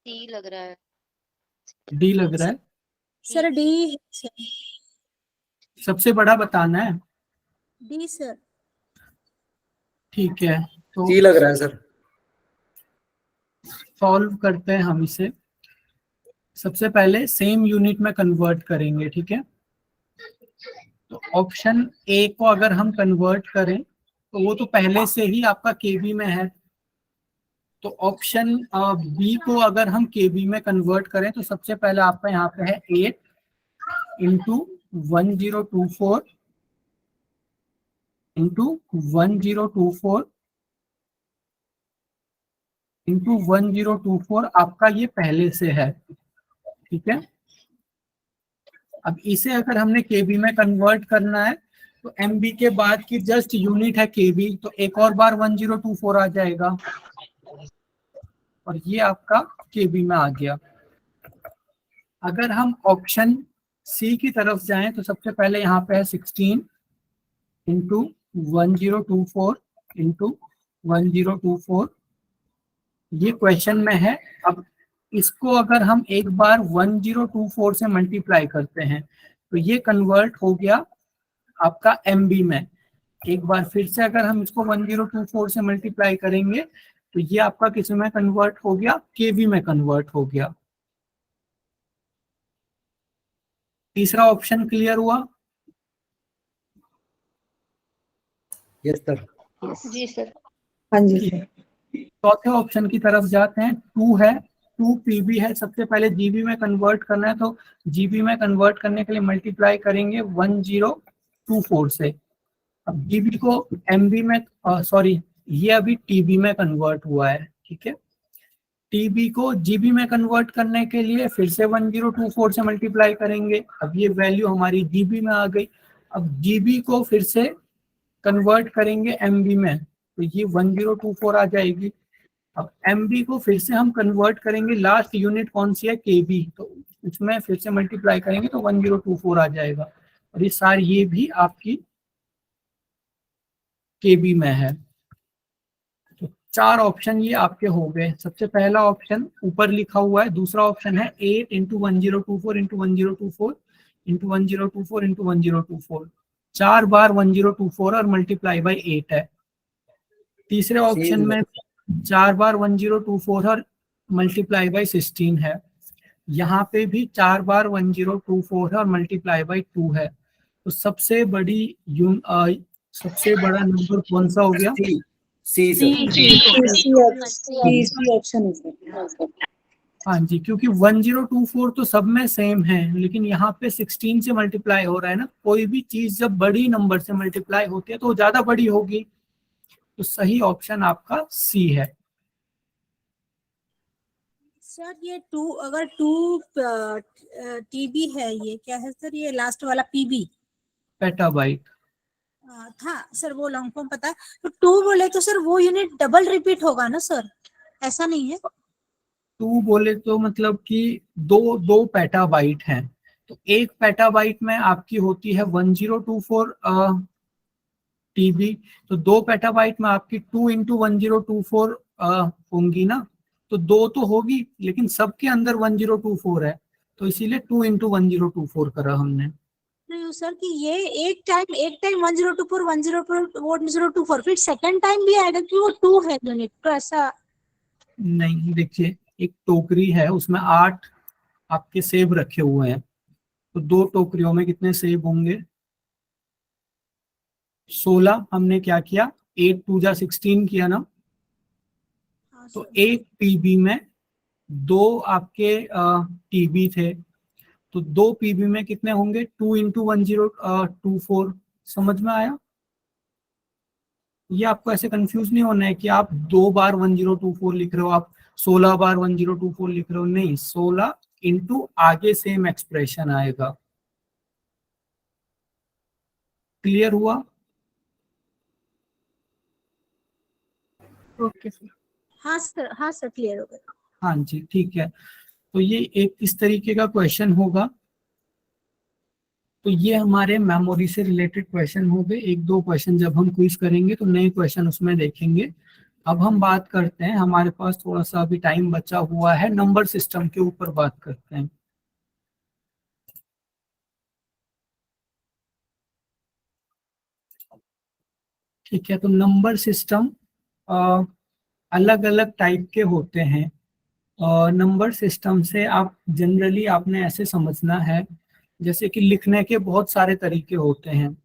E: डी लग रहा है।
A: डी लग रहा है।
K: Sir D.
A: सबसे बड़ा बताना है।
K: D sir.
A: ठीक है, तो
D: सी लग रहा है सर।
A: सॉल्व करते हैं हम इसे। सबसे पहले सेम यूनिट में कन्वर्ट करेंगे, ठीक है। तो ऑप्शन ए को अगर हम कन्वर्ट करें तो वो तो पहले से ही आपका केबी में है। तो ऑप्शन बी को अगर हम केबी में कन्वर्ट करें तो सबसे पहले आपका यहाँ पे है 8 इंटू 1024 इंटू 1024 इंटू 1024 आपका ये पहले से है, ठीक है। अब इसे अगर हमने केबी में कन्वर्ट करना है तो एमबी के बाद की जस्ट यूनिट है केबी, तो एक और बार 1024 आ जाएगा और ये आपका केबी में आ गया। अगर हम ऑप्शन सी की तरफ जाएं तो सबसे पहले यहाँ पे है 16 इंटू 1024 इंटू 1024 ये क्वेश्चन में है। अब इसको अगर हम एक बार 1024 से मल्टीप्लाई करते हैं तो ये कन्वर्ट हो गया आपका MB में। एक बार फिर से अगर हम इसको 1024 से मल्टीप्लाई करेंगे तो ये आपका किस में कन्वर्ट हो गया, KB में कन्वर्ट हो गया। तीसरा ऑप्शन क्लियर हुआ?
D: Yes sir.
E: जी सर।
I: हाँ जी सर।
A: चौथे ऑप्शन की तरफ जाते हैं। 2 है, 2 PB है। सबसे पहले GB में कन्वर्ट करना है तो GB में कन्वर्ट करने के लिए मल्टीप्लाई करेंगे 1024 से। अब GB को MB में सॉरी ये अभी TB में कन्वर्ट हुआ है, ठीक है। TB को GB में कन्वर्ट करने के लिए फिर से 1024 से मल्टीप्लाई करेंगे। अब ये वैल्यू हमारी GB में आ गई। अब GB को फिर से कन्वर्ट करेंगे MB में तो ये 1024 आ जाएगी। अब MB को फिर से हम कन्वर्ट करेंगे, लास्ट यूनिट कौन सी है, KB, तो उसमें फिर से मल्टीप्लाई करेंगे तो 1024 आ जाएगा। और ये सारी ये भी आपकी KB में है। तो 4 ऑप्शन ये आपके हो गए। सबसे पहला ऑप्शन ऊपर लिखा हुआ है। दूसरा ऑप्शन है 8 × 1024 × 1024 × 1024 × 1024, 4 बार 1024 और मल्टीप्लाई बाई 8 है। तीसरे ऑप्शन में 4 बार 1024 और मल्टीप्लाई बाई 16 है। यहाँ पे भी 4 बार 1024 है और मल्टीप्लाई बाई 2 है। तो सबसे बड़ा नंबर कौन सा हो गया?
D: सी
B: ऑप्शन है सर।
A: हाँ जी, क्योंकि 1024 तो सब में सेम है, लेकिन यहाँ पे 16 से मल्टीप्लाई हो रहा है ना। कोई भी चीज जब बड़ी नंबर से मल्टीप्लाई होती है तो वो ज्यादा बड़ी होगी। तो सही ऑप्शन आपका C है।
K: सर ये 2 अगर 2 TB है, ये क्या है सर, ये लास्ट वाला PB
A: पेटाबाइट
K: था सर, वो लॉन्ग फॉर्म पता है। तो 2 बोले तो सर वो यूनिट डबल रिपीट होगा ना सर, ऐसा नहीं है?
A: 2 बोले तो मतलब कि दो पेटाबाइट हैं। तो एक पेटाबाइट में आपकी होती है 1024 TB, तो 2 पेटाबाइट में आपकी 2 × 1024 होंगी ना। तो 2 तो होगी, लेकिन सबके अंदर 1024 है, तो इसीलिए 2 × 1024 करा हमने।
K: नहीं सर कि ये एक टाइम 1024 1024 फिर सेकंड टाइम भी आएगा कि वो 2 है यूनिट, तो ऐसा
A: नहीं, देखिए एक टोकरी है, उसमें 8 आपके सेब रखे हुए हैं। तो 2 टोकरियों में कितने सेब होंगे? 16। हमने क्या किया, 8 × 2 = 16 किया ना। तो एक PB में 2 आपके TB थे, तो 2 PB में कितने होंगे? 2 × 1024। समझ में आया? ये आपको ऐसे कंफ्यूज नहीं होना है कि आप 2 बार 1024 लिख रहे हो, आप 16 बार 1024 लिख रहे हो। नहीं, 16 × आगे सेम एक्सप्रेशन आएगा। क्लियर हुआ?
J: Okay sir.
K: हाँ सर क्लियर हो गया।
A: हाँ जी, ठीक है। तो ये एक इस तरीके का क्वेश्चन होगा। तो ये हमारे मेमोरी से रिलेटेड क्वेश्चन हो गए। 1-2 क्वेश्चन जब हम क्विज करेंगे तो नए क्वेश्चन उसमें देखेंगे। अब हम बात करते हैं, हमारे पास थोड़ा सा अभी टाइम बचा हुआ है, नंबर सिस्टम के ऊपर बात करते हैं। ठीक है, तो नंबर सिस्टम अलग अलग टाइप के होते हैं। नंबर सिस्टम से आप जनरली आपने ऐसे समझना है, जैसे कि लिखने के बहुत सारे तरीके होते हैं।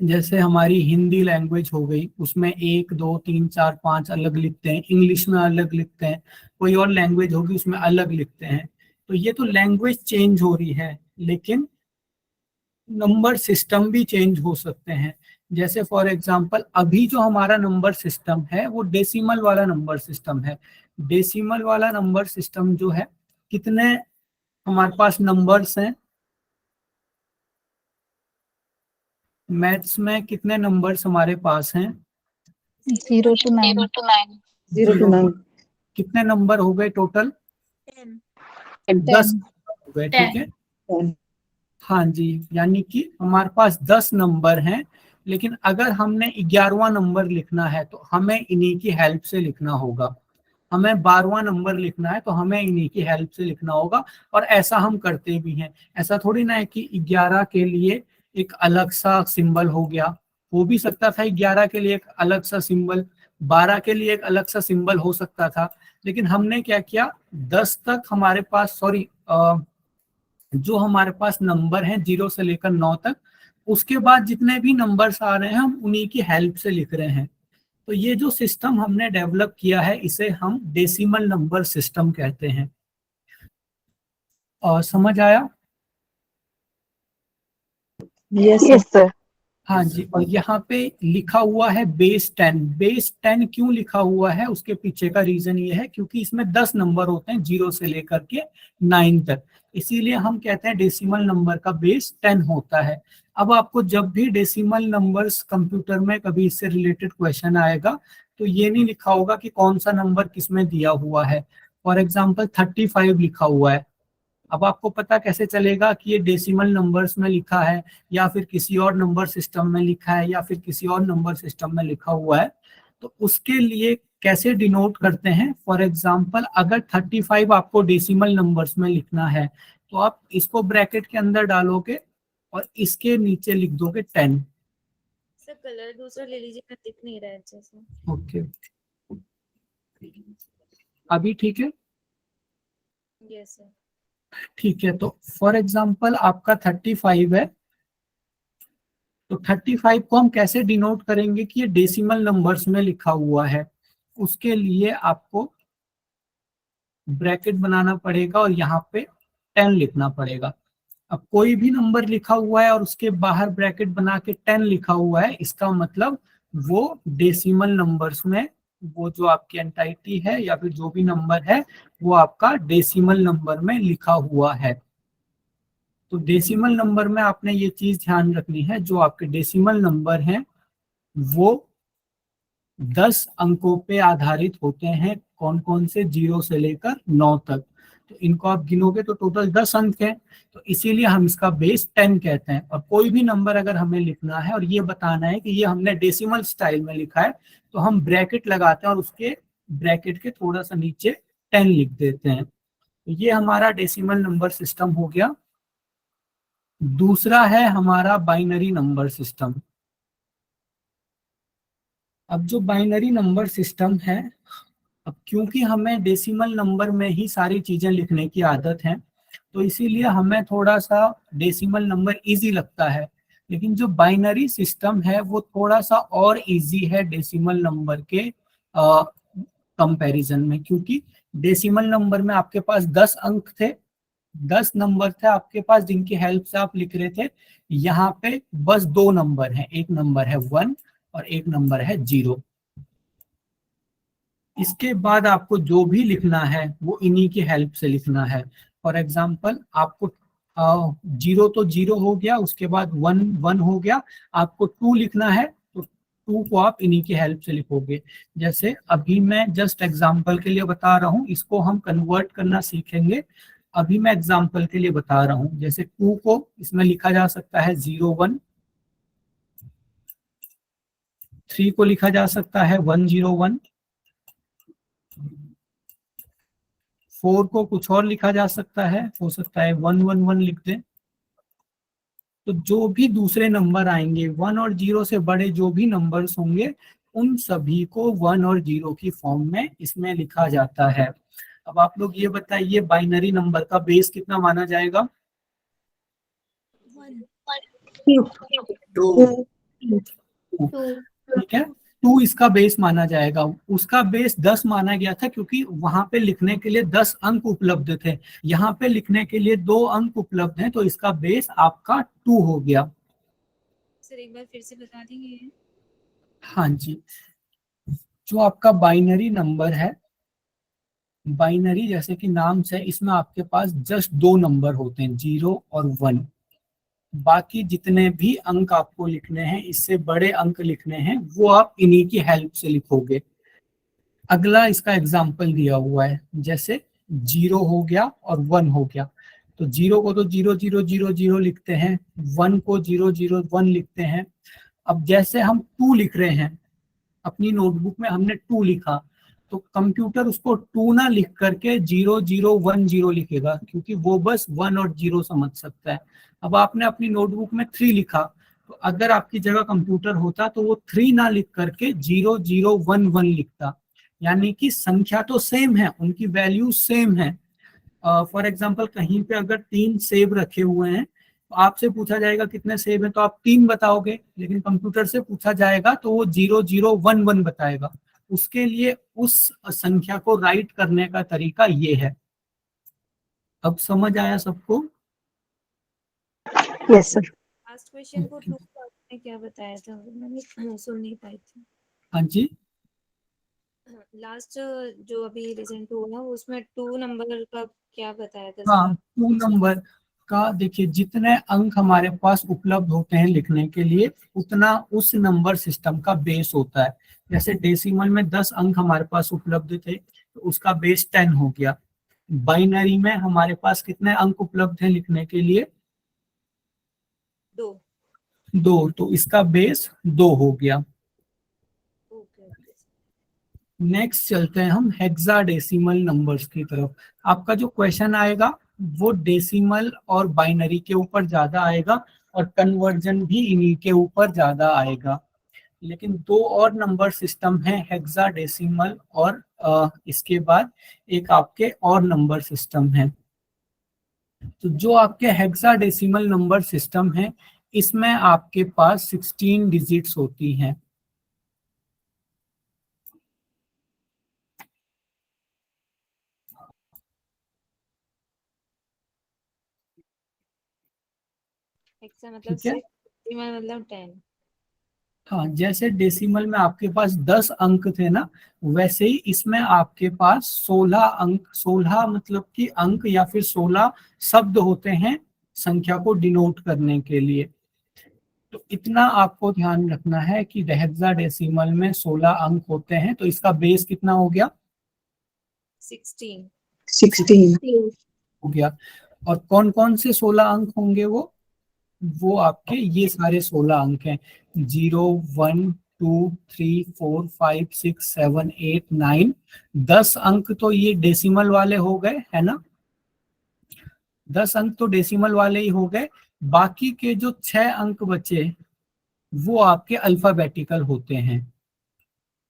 A: जैसे हमारी हिंदी लैंग्वेज हो गई, उसमें 1 2 3 4 5 अलग लिखते हैं। इंग्लिश में अलग लिखते हैं। कोई और लैंग्वेज होगी उसमें अलग लिखते हैं। तो ये तो लैंग्वेज चेंज हो रही है, लेकिन नंबर सिस्टम भी चेंज हो सकते हैं। जैसे फॉर एग्जांपल अभी जो हमारा नंबर सिस्टम है वो डेसिमल वाला नंबर सिस्टम है। डेसिमल वाला नंबर सिस्टम जो है, कितने हमारे पास नंबर्स हैं? मैथ्स में कितने नंबर्स हमारे पास हैं?
G: 0 to 9.
B: 0 to 9।
A: कितने नंबर हो गए टोटल?
K: 10
A: 10 हो गए, ठीक है।
B: 10।
A: हाँ जी, यानी कि हमारे पास 10 नंबर हैं, लेकिन अगर हमने 11वां नंबर लिखना है तो हमें इन्हीं की हेल्प से लिखना होगा। हमें 12वां नंबर लिखना है तो हमें इन्हीं की हेल्प से लिखना होगा, और ऐसा हम करते भी हैं। ऐसा थोड़ी ना है कि 11 के लिए एक अलग सा सिंबल हो गया, हो भी सकता था 11 के लिए एक अलग सा सिंबल, 12 के लिए एक अलग सा सिंबल हो सकता था, लेकिन हमने क्या किया, 10 तक हमारे पास, सॉरी, जो हमारे पास नंबर हैं 0 से लेकर 9 तक, उसके बाद जितने भी नंबर्स आ रहे हैं हम उन्हीं की हेल्प से लिख रहे हैं। तो ये जो सिस्टम हमने डेवलप किया है इसे हम डेसिमल नंबर सिस्टम कहते हैं। और समझ आया?
B: Yes sir.
A: हाँ जी, और यहाँ पे लिखा हुआ है बेस 10। बेस 10 क्यों लिखा हुआ है, उसके पीछे का रीजन ये है क्योंकि इसमें 10 नंबर होते हैं 0 से लेकर के 9 तक, इसीलिए हम कहते हैं डेसिमल नंबर का बेस 10 होता है। अब आपको जब भी डेसिमल नंबर्स कंप्यूटर में कभी इससे रिलेटेड क्वेश्चन आएगा तो ये नहीं लिखा होगा कि कौन सा नंबर किसमें दिया हुआ है। फॉर एग्जाम्पल 35 लिखा हुआ है, अब आपको पता कैसे चलेगा कि ये डेसिमल नंबर्स में लिखा है या फिर किसी और नंबर सिस्टम में लिखा है या फिर किसी और नंबर सिस्टम में लिखा हुआ है? तो उसके लिए कैसे डिनोट करते हैं, फॉर एग्जांपल अगर 35 आपको डेसिमल नंबर्स में लिखना है तो आप इसको ब्रैकेट के अंदर डालोगे और इसके नीचे लिख दोगे 10।
C: सर कलर दूसरा ले लीजिए, मैं दिख नहीं रहा है अच्छे से।
A: ओके, अभी ठीक है?
C: Yes sir.
A: ठीक है, तो फॉर एग्जांपल आपका 35 है, तो 35 को हम कैसे डिनोट करेंगे कि ये डेसिमल नंबर्स में लिखा हुआ है? उसके लिए आपको ब्रैकेट बनाना पड़ेगा और यहाँ पे 10 लिखना पड़ेगा। अब कोई भी नंबर लिखा हुआ है और उसके बाहर ब्रैकेट बना के 10 लिखा हुआ है, इसका मतलब वो डेसिमल नंबर्स में, वो जो आपकी एंटाइटी है या फिर जो भी नंबर है वो आपका डेसिमल नंबर में लिखा हुआ है। तो डेसिमल नंबर में आपने ये चीज ध्यान रखनी है, जो आपके डेसिमल नंबर हैं वो 10 अंकों पे आधारित होते हैं। कौन कौन से? 0 से लेकर 9 तक। तो इनको आप गिनोगे तो टोटल 10 अंक हैं, तो इसीलिए हम इसका बेस 10 कहते हैं। और कोई भी नंबर अगर हमें लिखना है और ये बताना है कि ये हमने डेसिमल स्टाइल में लिखा है, तो हम ब्रैकेट लगाते हैं और उसके ब्रैकेट के थोड़ा सा नीचे 10 लिख देते हैं। तो ये हमारा डेसिमल नंबर सिस्टम हो गया। दूसरा है हमारा बाइनरी नंबर सिस्टम। अब जो बाइनरी नंबर सिस्टम है, अब क्योंकि हमें डेसिमल नंबर में ही सारी चीजें लिखने की आदत है तो इसीलिए हमें थोड़ा सा डेसिमल नंबर इजी लगता है, लेकिन जो बाइनरी सिस्टम है वो थोड़ा सा और इजी है डेसिमल नंबर के कंपैरिजन में, क्योंकि डेसिमल नंबर में आपके पास 10 अंक थे, 10 नंबर थे आपके पास जिनकी हेल्प से आप लिख रहे थे। यहाँ पे बस 2 नंबर हैं, एक नंबर है 1 और एक नंबर है 0। इसके बाद आपको जो भी लिखना है वो इन्हीं की हेल्प से लिखना है। फॉर एग्जाम्पल आपको 0 तो 0 हो गया, उसके बाद 1 1 हो गया, आपको 2 लिखना है तो 2 को आप इन्हीं की हेल्प से लिखोगे। जैसे अभी मैं जस्ट एग्जाम्पल के लिए बता रहा हूँ, इसको हम कन्वर्ट करना सीखेंगे। अभी मैं एग्जाम्पल के लिए बता रहा हूँ, जैसे 2 को इसमें लिखा जा सकता है 0 1, 3 को लिखा जा सकता है 1 0 1, 4 को कुछ और लिखा जा सकता है, हो सकता है 1 1 1 लिख दें। तो जो भी दूसरे नंबर आएंगे 1 और 0 से बड़े जो भी नंबर्स होंगे उन सभी को 1 और 0 की फॉर्म में इसमें लिखा जाता है। अब आप लोग ये बताइए बाइनरी नंबर का बेस कितना माना जाएगा?
D: 2
A: ठीक है, 2 इसका बेस माना जाएगा। उसका बेस 10 माना गया था क्योंकि वहां पे लिखने के लिए 10 अंक उपलब्ध थे, यहाँ पे लिखने के लिए 2 अंक उपलब्ध हैं, तो इसका बेस आपका 2 हो गया।
C: सर एक बार फिर से बता देंगे?
A: हाँ जी, जो आपका बाइनरी नंबर है, बाइनरी जैसे कि नाम से, इसमें आपके पास जस्ट 2 नंबर होते हैं 0 और 1। बाकी जितने भी अंक आपको लिखने हैं, इससे बड़े अंक लिखने हैं, वो आप इन्हीं की हेल्प से लिखोगे। अगला इसका एग्जाम्पल दिया हुआ है, जैसे 0 हो गया और 1 हो गया। तो 0 को तो 0000 लिखते हैं, 1 को 001 लिखते हैं। अब जैसे हम 2 लिख रहे हैं, अपनी नोटबुक में हमने 2 लिखा, तो कंप्यूटर उसको 2 ना लिख करके 0010 लिखेगा, क्योंकि वो बस 1 और 0 समझ सकता है। अब आपने अपनी नोटबुक में 3 लिखा, तो अगर आपकी जगह कंप्यूटर होता तो वो 3 ना लिख करके 0011 लिखता। यानी कि संख्या तो सेम है, उनकी वैल्यू सेम है। फॉर एग्जाम्पल कहीं पे अगर 3 सेब रखे हुए हैं, तो आपसे पूछा जाएगा कितने सेब हैं, तो आप 3 बताओगे, लेकिन कंप्यूटर से पूछा जाएगा तो वो 0011 बताएगा। उसके लिए उस संख्या को राइट करने का तरीका ये है। अब समझ आया सबको?
G: Yes sir.
C: लास्ट क्वेश्चन को 2 का आपने क्या बताया था, मैंने सुन नहीं पाई थी।
A: हाँ जी,
C: लास्ट जो अभी रिजल्ट हुआ उसमें 2 नंबर का क्या बताया था?
A: हाँ 2 नंबर का देखिए, जितने अंक हमारे पास उपलब्ध होते हैं लिखने के लिए, उतना उस नंबर सिस्टम का बेस होता है। जैसे डेसिमल में 10 अंक हमारे पास उपलब्ध थे, तो उसका बेस 10 हो गया। बाइनरी में हमारे पास कितने अंक उपलब्ध हैं लिखने के लिए? 2, तो इसका बेस 2 हो गया। नेक्स्ट चलते हैं हम हेक्साडेसिमल नंबर्स की तरफ। आपका जो क्वेश्चन आएगा वो डेसिमल और बाइनरी के ऊपर ज्यादा आएगा, और कन्वर्जन भी इन्हीं के ऊपर ज्यादा आएगा। लेकिन 2 और नंबर सिस्टम है, हेक्साडेसिमल और इसके बाद एक आपके और नंबर सिस्टम है। तो जो आपके हेक्साडेसिमल नंबर सिस्टम है, इसमें आपके पास 16 डिजिट्स होती हैं।
C: हेक्सा मतलब
A: ठीक है।
C: डेसिमल मतलब 10।
A: हाँ, जैसे डेसिमल में आपके पास 10 अंक थे ना, वैसे ही इसमें आपके पास 16 अंक, 16 मतलब कि अंक या फिर 16 शब्द होते हैं संख्या को डिनोट करने के लिए। तो इतना आपको ध्यान रखना है कि हेक्साडेसिमल में 16 अंक होते हैं, तो इसका बेस कितना हो गया?
B: 16
A: हो गया। और कौन कौन से 16 अंक होंगे? वो आपके ये सारे 16 अंक हैं, 0 1 2 3 4 5 6 7 8 9। 10 अंक तो ये डेसिमल वाले हो गए, है ना? 10 अंक तो डेसिमल वाले ही हो गए। बाकी के जो 6 अंक बचे वो आपके अल्फाबेटिकल होते हैं,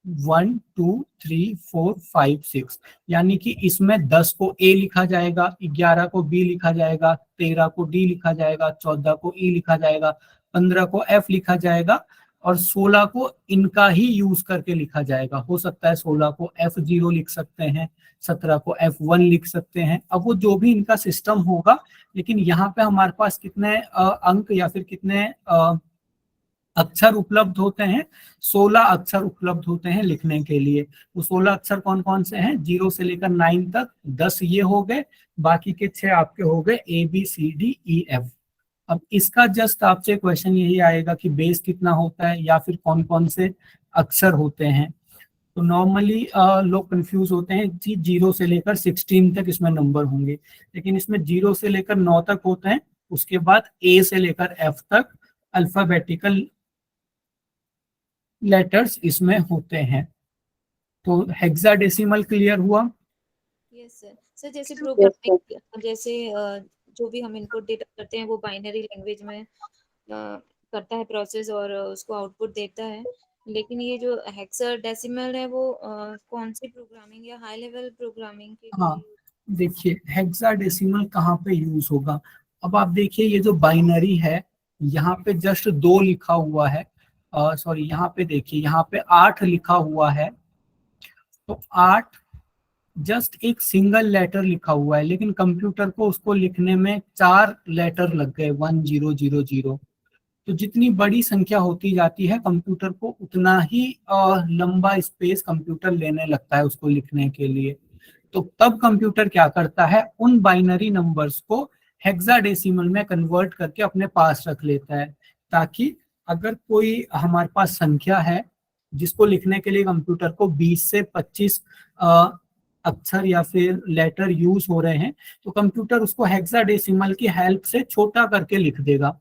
A: 1 2 3 4 5 6। यानी कि इसमें 10 को ए लिखा जाएगा, 11 को बी लिखा जाएगा, 13 को डी लिखा जाएगा, 14 को ई लिखा जाएगा, 15 को एफ लिखा जाएगा, और 16 को इनका ही यूज करके लिखा जाएगा। हो सकता है 16 को F0 लिख सकते हैं, 17 को F1 लिख सकते हैं। अब वो जो भी इनका सिस्टम होगा, लेकिन यहाँ पे हमारे पास कितने अंक या फिर कितने अक्षर उपलब्ध होते हैं? 16 अक्षर उपलब्ध होते हैं लिखने के लिए। वो 16 अक्षर कौन कौन से हैं? 0 से लेकर 9 तक 10 ये हो गए, बाकी के 6 आपके हो गए ABCDEF। अब इसका जस्ट आपसे क्वेश्चन यही आएगा कि बेस कितना होता है या फिर कौन कौन से अक्षर होते हैं। तो नॉर्मली लोग कंफ्यूज होते हैं कि 0 से लेकर 16 तक इसमें नंबर होंगे, लेकिन इसमें 0 से लेकर 9 तक होते हैं। उसके बाद A से लेकर F तक अल्फाबेटिकल लेटर्स इसमें होते हैं। तो हेक्साडेसिमल क्लियर हुआ?
C: Yes sir. सर जैसे प्रोग्रामिंग, जैसे जो भी हम इनपुट डेटा करते हैं वो बाइनरी लैंग्वेज में करता है प्रोसेस और उसको आउटपुट देता है। लेकिन ये जो हेक्साडेसिमल है वो कौन सी प्रोग्रामिंग या हाई लेवल प्रोग्रामिंग के लिए?
A: हाँ, देखिए हेक्साडेसिमल कहाँ पे यूज होगा। अब आप देखिए, ये जो बाइनरी है यहाँ पे जस्ट 2 लिखा हुआ है, सॉरी यहाँ पे देखिए, यहाँ पे 8 लिखा हुआ है। तो 8 जस्ट एक सिंगल लेटर लिखा हुआ है, लेकिन कंप्यूटर को उसको लिखने में 4 लेटर लग गए, 1000। तो जितनी बड़ी संख्या होती जाती है, कंप्यूटर को उतना ही लंबा स्पेस कंप्यूटर लेने लगता है उसको लिखने के लिए। तो तब कंप्यूटर क्या करता है, उन बाइनरी नंबर्स को हेक्साडेसिमल में कन्वर्ट करके अपने पास रख लेता है, ताकि अगर कोई हमारे पास संख्या है जिसको लिखने के लिए कंप्यूटर को 20 से 25 अक्षर या फिर लेटर यूज हो रहे हैं तो कंप्यूटर उसको हेक्साडेसिमल की हेल्प से छोटा करके लिख देगा।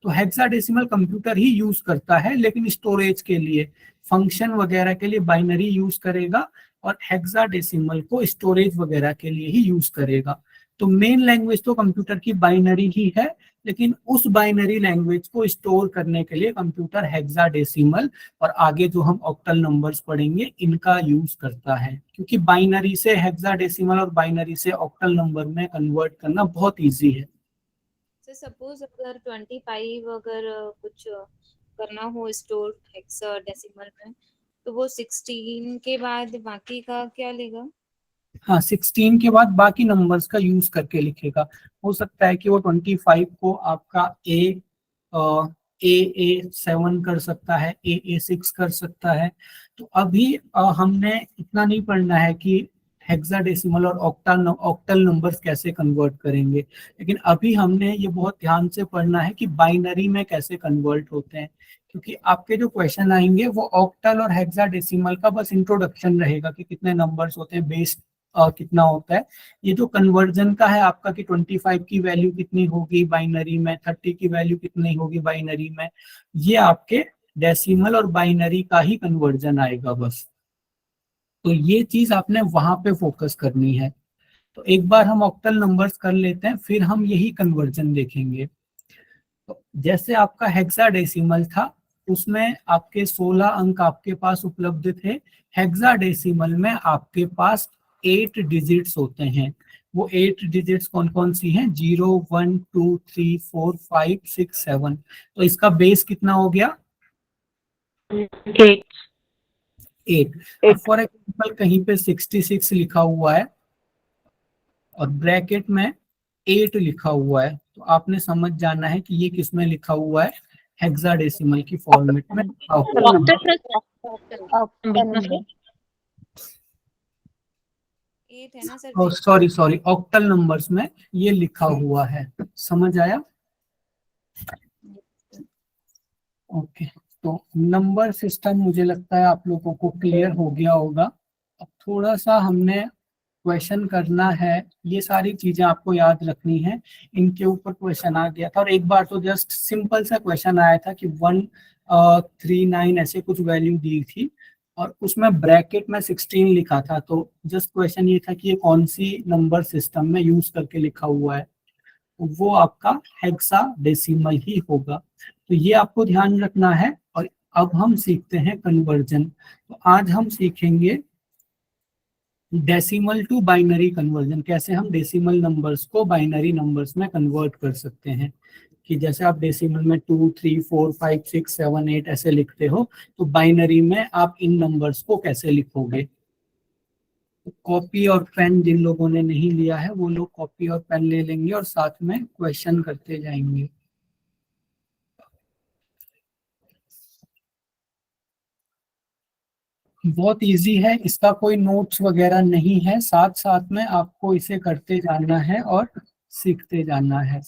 A: तो हेक्साडेसिमल कंप्यूटर ही यूज करता है, लेकिन स्टोरेज के लिए, फंक्शन वगैरह के लिए बाइनरी यूज करेगा और हेक्साडेसिमल को स्टोरेज वगैरह के लिए ही यूज करेगा। तो मेन लैंग्वेज तो कंप्यूटर की बाइनरी ही है, लेकिन उस बाइनरी लैंग्वेज को स्टोर करने के लिए कंप्यूटर हेक्साडेसिमल और आगे जो हम ऑक्टल नंबर्स पढ़ेंगे इनका यूज करता है, क्योंकि बाइनरी से हेक्साडेसिमल और बाइनरी से ऑक्टल नंबर में कन्वर्ट करना बहुत इजी है।
C: सर सपोज अगर 25 अगर कुछ करना हो स्टोर हेक्साडेसिमल में, तो वो 16 के बाद बाकी का क्या लेगा?
A: हाँ, 16 के बाद बाकी नंबर्स का यूज करके लिखेगा। हो सकता है कि वो 25 को आपका ए 7 कर सकता है, ए 6 कर सकता है। तो अभी हमने इतना नहीं पढ़ना है कि हेक्साडेसिमल और ऑक्टल नंबर्स कैसे कन्वर्ट करेंगे, लेकिन अभी हमने ये बहुत ध्यान से पढ़ना है कि बाइनरी में कैसे कन्वर्ट होते हैं, क्योंकि आपके जो क्वेश्चन आएंगे वो ऑक्टल और हेक्साडेसिमल का बस इंट्रोडक्शन रहेगा कि कितने नंबर्स होते हैं, बेस कितना होता है। ये जो कन्वर्जन का है आपका कि 25 की वैल्यू कितनी होगी बाइनरी में, 30 की वैल्यू कितनी होगी बाइनरी में, ये आपके डेसिमल और बाइनरी का ही कन्वर्जन आएगा बस। तो ये चीज आपने वहां पे फोकस करनी है। तो एक बार हम ऑक्टल नंबर्स कर लेते हैं, फिर हम यही कन्वर्जन देखेंगे। तो जैसे आपका हेक्साडेसिमल था, उसमें आपके 16 अंक आपके पास उपलब्ध थे। हेक्साडेसिमल में आपके पास 8 डिजिट्स होते हैं। वो 8 डिजिट्स कौन कौन सी हैं? 0 1 2 3 4 5 6 7। तो इसका बेस कितना हो गया? 8। अब फॉर एग्जाम्पल कहीं पे 66 लिखा हुआ है और ब्रैकेट में 8 लिखा हुआ है, तो आपने समझ जाना है कि ये किस में लिखा हुआ है? हेक्साडेसिमल की फॉर्मेट में लिखा हुआ है।
C: 8 है ना सर?
A: सॉरी, ऑक्टल नंबर्स में ये लिखा हुआ है। समझ आया? ओके, तो नंबर सिस्टम मुझे लगता है आप लोगों को क्लियर हो गया होगा। अब थोड़ा सा हमने क्वेश्चन करना है, ये सारी चीजें आपको याद रखनी है। इनके ऊपर क्वेश्चन आ गया था और एक बार तो जस्ट सिंपल सा क्वेश्चन आया था कि 139 ऐसे कुछ वैल्यू दी थी और उसमें ब्रैकेट में 16 लिखा था। तो जस्ट क्वेश्चन ये था कि ये कौन सी नंबर सिस्टम में यूज करके लिखा हुआ है, वो आपका हेक्साडेसिमल ही होगा। तो ये आपको ध्यान रखना है। और अब हम सीखते हैं कन्वर्जन। तो आज हम सीखेंगे डेसिमल टू बाइनरी कन्वर्जन, कैसे हम डेसिमल नंबर्स को बाइनरी नंबर्स में कन्वर्ट कर सकते हैं। कि जैसे आप डेसिमल में 2 3 4 5 6 7 8 ऐसे लिखते हो, तो बाइनरी में आप इन नंबर्स को कैसे लिखोगे। कॉपी और पेन जिन लोगों ने नहीं लिया है वो लोग कॉपी और पेन ले लेंगे और साथ में क्वेश्चन करते जाएंगे। बहुत इजी है, इसका कोई नोट्स वगैरह नहीं है, साथ साथ में आपको इसे करते जाना है और सीखते जाना है।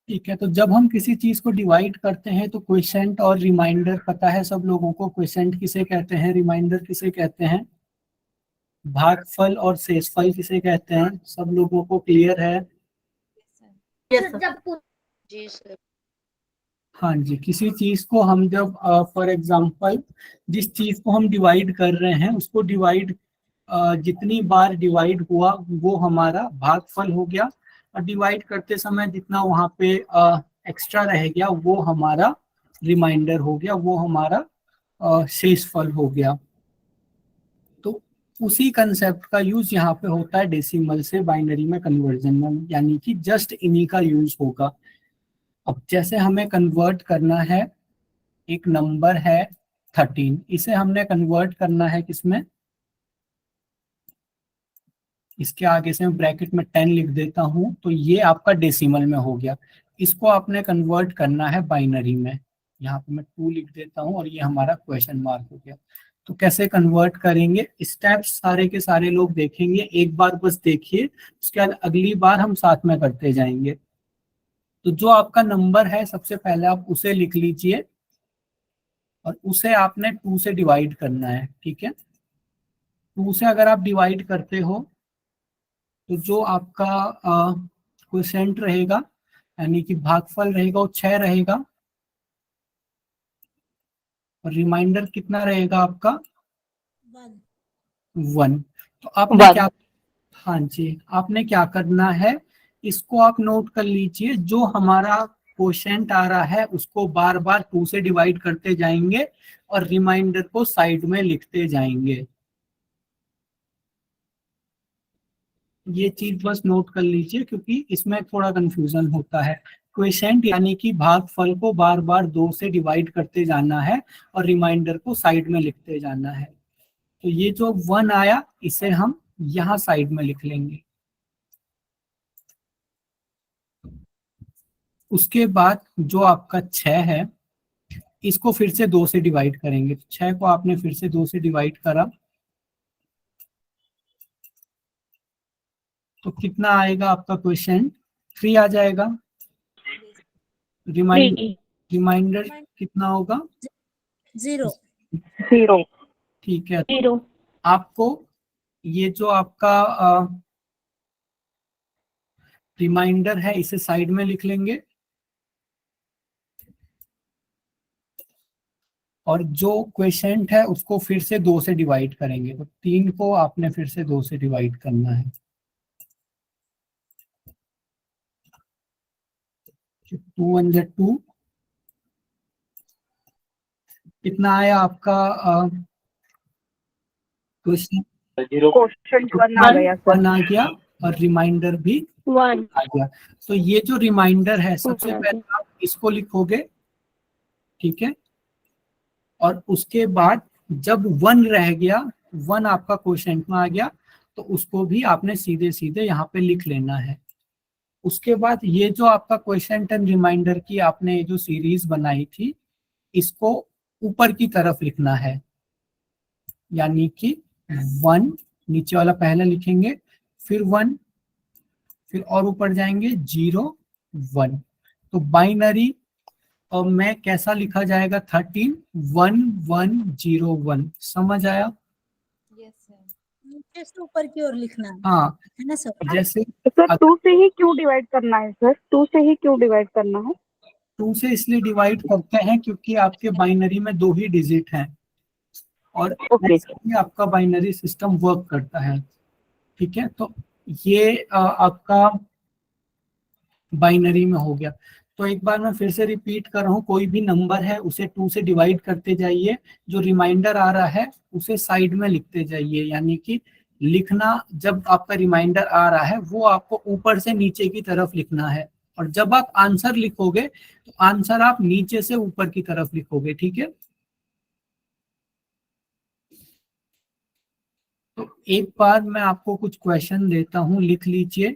A: ठीक है, तो जब हम किसी चीज को डिवाइड करते हैं तो क्वोशिएंट और रिमाइंडर पता है सब लोगों को। क्वोशिएंट किसे कहते हैं, रिमाइंडर किसे कहते हैं, भागफल और शेषफल किसे कहते हैं, सब लोगों को क्लियर है?
K: जी सर।
A: हाँ जी, किसी चीज को हम जब फॉर एग्जांपल जिस चीज को हम डिवाइड कर रहे हैं उसको डिवाइड जितनी बार डिवाइड हुआ वो हमारा भागफल हो गया, और डिवाइड करते समय जितना वहां पे एक्स्ट्रा रह गया वो हमारा रिमाइंडर हो गया, वो हमारा शेषफल हो गया। तो उसी कंसेप्ट का यूज यहाँ पे होता है डेसिमल से बाइनरी में कन्वर्जन में, यानी कि जस्ट इन्हीं का यूज होगा। अब जैसे हमें कन्वर्ट करना है, एक नंबर है 13, इसे हमने कन्वर्ट करना है किसमें? इसके आगे से मैं ब्रैकेट में 10 लिख देता हूँ, तो ये आपका डेसिमल में हो गया। इसको आपने कन्वर्ट करना है बाइनरी में। यहाँ पे मैं 2 लिख देता हूँ और ये हमारा क्वेश्चन मार्क हो गया। तो कैसे कन्वर्ट करेंगे, स्टेप्स सारे के सारे लोग देखेंगे, एक बार बस देखिए, उसके बाद अगली बार हम साथ में करते जाएंगे। तो जो आपका नंबर है सबसे पहले आप उसे लिख लीजिए और उसे आपने 2 से डिवाइड करना है, ठीक है। 2 से अगर आप डिवाइड करते हो तो जो आपका क्वोशेंट रहेगा यानी कि भागफल रहेगा वो 6 रहेगा और रिमाइंडर कितना रहेगा आपका 1। तो आपने क्या, हाँ जी, आपने क्या करना है, इसको आप नोट कर लीजिए। जो हमारा क्वोशेंट आ रहा है उसको बार बार 2 से डिवाइड करते जाएंगे और रिमाइंडर को साइड में लिखते जाएंगे। ये चीज बस नोट कर लीजिए क्योंकि इसमें थोड़ा कंफ्यूजन होता है। क्वोशेंट यानी कि भागफल को बार बार 2 से डिवाइड करते जाना है और रिमाइंडर को साइड में लिखते जाना है। तो ये जो 1 आया इसे हम यहाँ साइड में लिख लेंगे। उसके बाद जो आपका 6 है इसको फिर से 2 से डिवाइड करेंगे। 6 को आपने फिर से 2 से डिवाइड करा तो कितना आएगा आपका क्वेश्चन, 3 आ जाएगा। रिमाइंडर कितना होगा,
K: 0।
A: ठीक है। तो आपको ये जो आपका रिमाइंडर है इसे साइड में लिख लेंगे और जो क्वेश्चन है उसको फिर से 2 से डिवाइड करेंगे। तो 3 को आपने फिर से 2 से डिवाइड करना है। 2 1 जा 2, कितना आया आपका क्वेश्चन, 1 आ गया और रिमाइंडर भी 1 आ गया। तो ये जो रिमाइंडर है सबसे पहले आप इसको लिखोगे, ठीक है, और उसके बाद जब 1 रह गया, 1 आपका क्वेश्चन में आ गया तो उसको भी आपने सीधे सीधे यहाँ पे लिख लेना है। उसके बाद ये जो आपका क्वेश्चन एंड रिमाइंडर की आपने जो सीरीज बनाई थी इसको ऊपर की तरफ लिखना है, यानी कि 1 नीचे वाला पहले लिखेंगे, फिर 1, फिर और ऊपर जाएंगे 0 1। तो बाइनरी में कैसा लिखा जाएगा, 13 1 1 0 1। समझ आया?
C: Yes sir.
K: नीचे से ऊपर की ओर लिखना
A: हाँ,
K: है ना सर?
A: जैसे
L: सर 2 से ही क्यों डिवाइड करना है सर? 2 से ही क्यों डिवाइड करना है?
A: 2 से इसलिए डिवाइड करते हैं क्योंकि आपके बाइनरी में 2 ही डिजिट हैं और ऐसे आपका बाइनरी सिस्टम वर्क करता है, ठीक है। तो ये आपका बाइनरी में हो गया। तो एक बार मैं फिर से रिपीट कर रहा हूँ, कोई भी नंबर है उसे 2 से डिवाइड करते जाइए, जो रिमाइंडर आ रहा है उसे साइड में लिखते जाइए, यानी कि लिखना जब आपका रिमाइंडर आ रहा है वो आपको ऊपर से नीचे की तरफ लिखना है और जब आप आंसर लिखोगे तो आंसर आप नीचे से ऊपर की तरफ लिखोगे, ठीक है। तो एक बार मैं आपको कुछ क्वेश्चन देता हूँ, लिख लीजिए।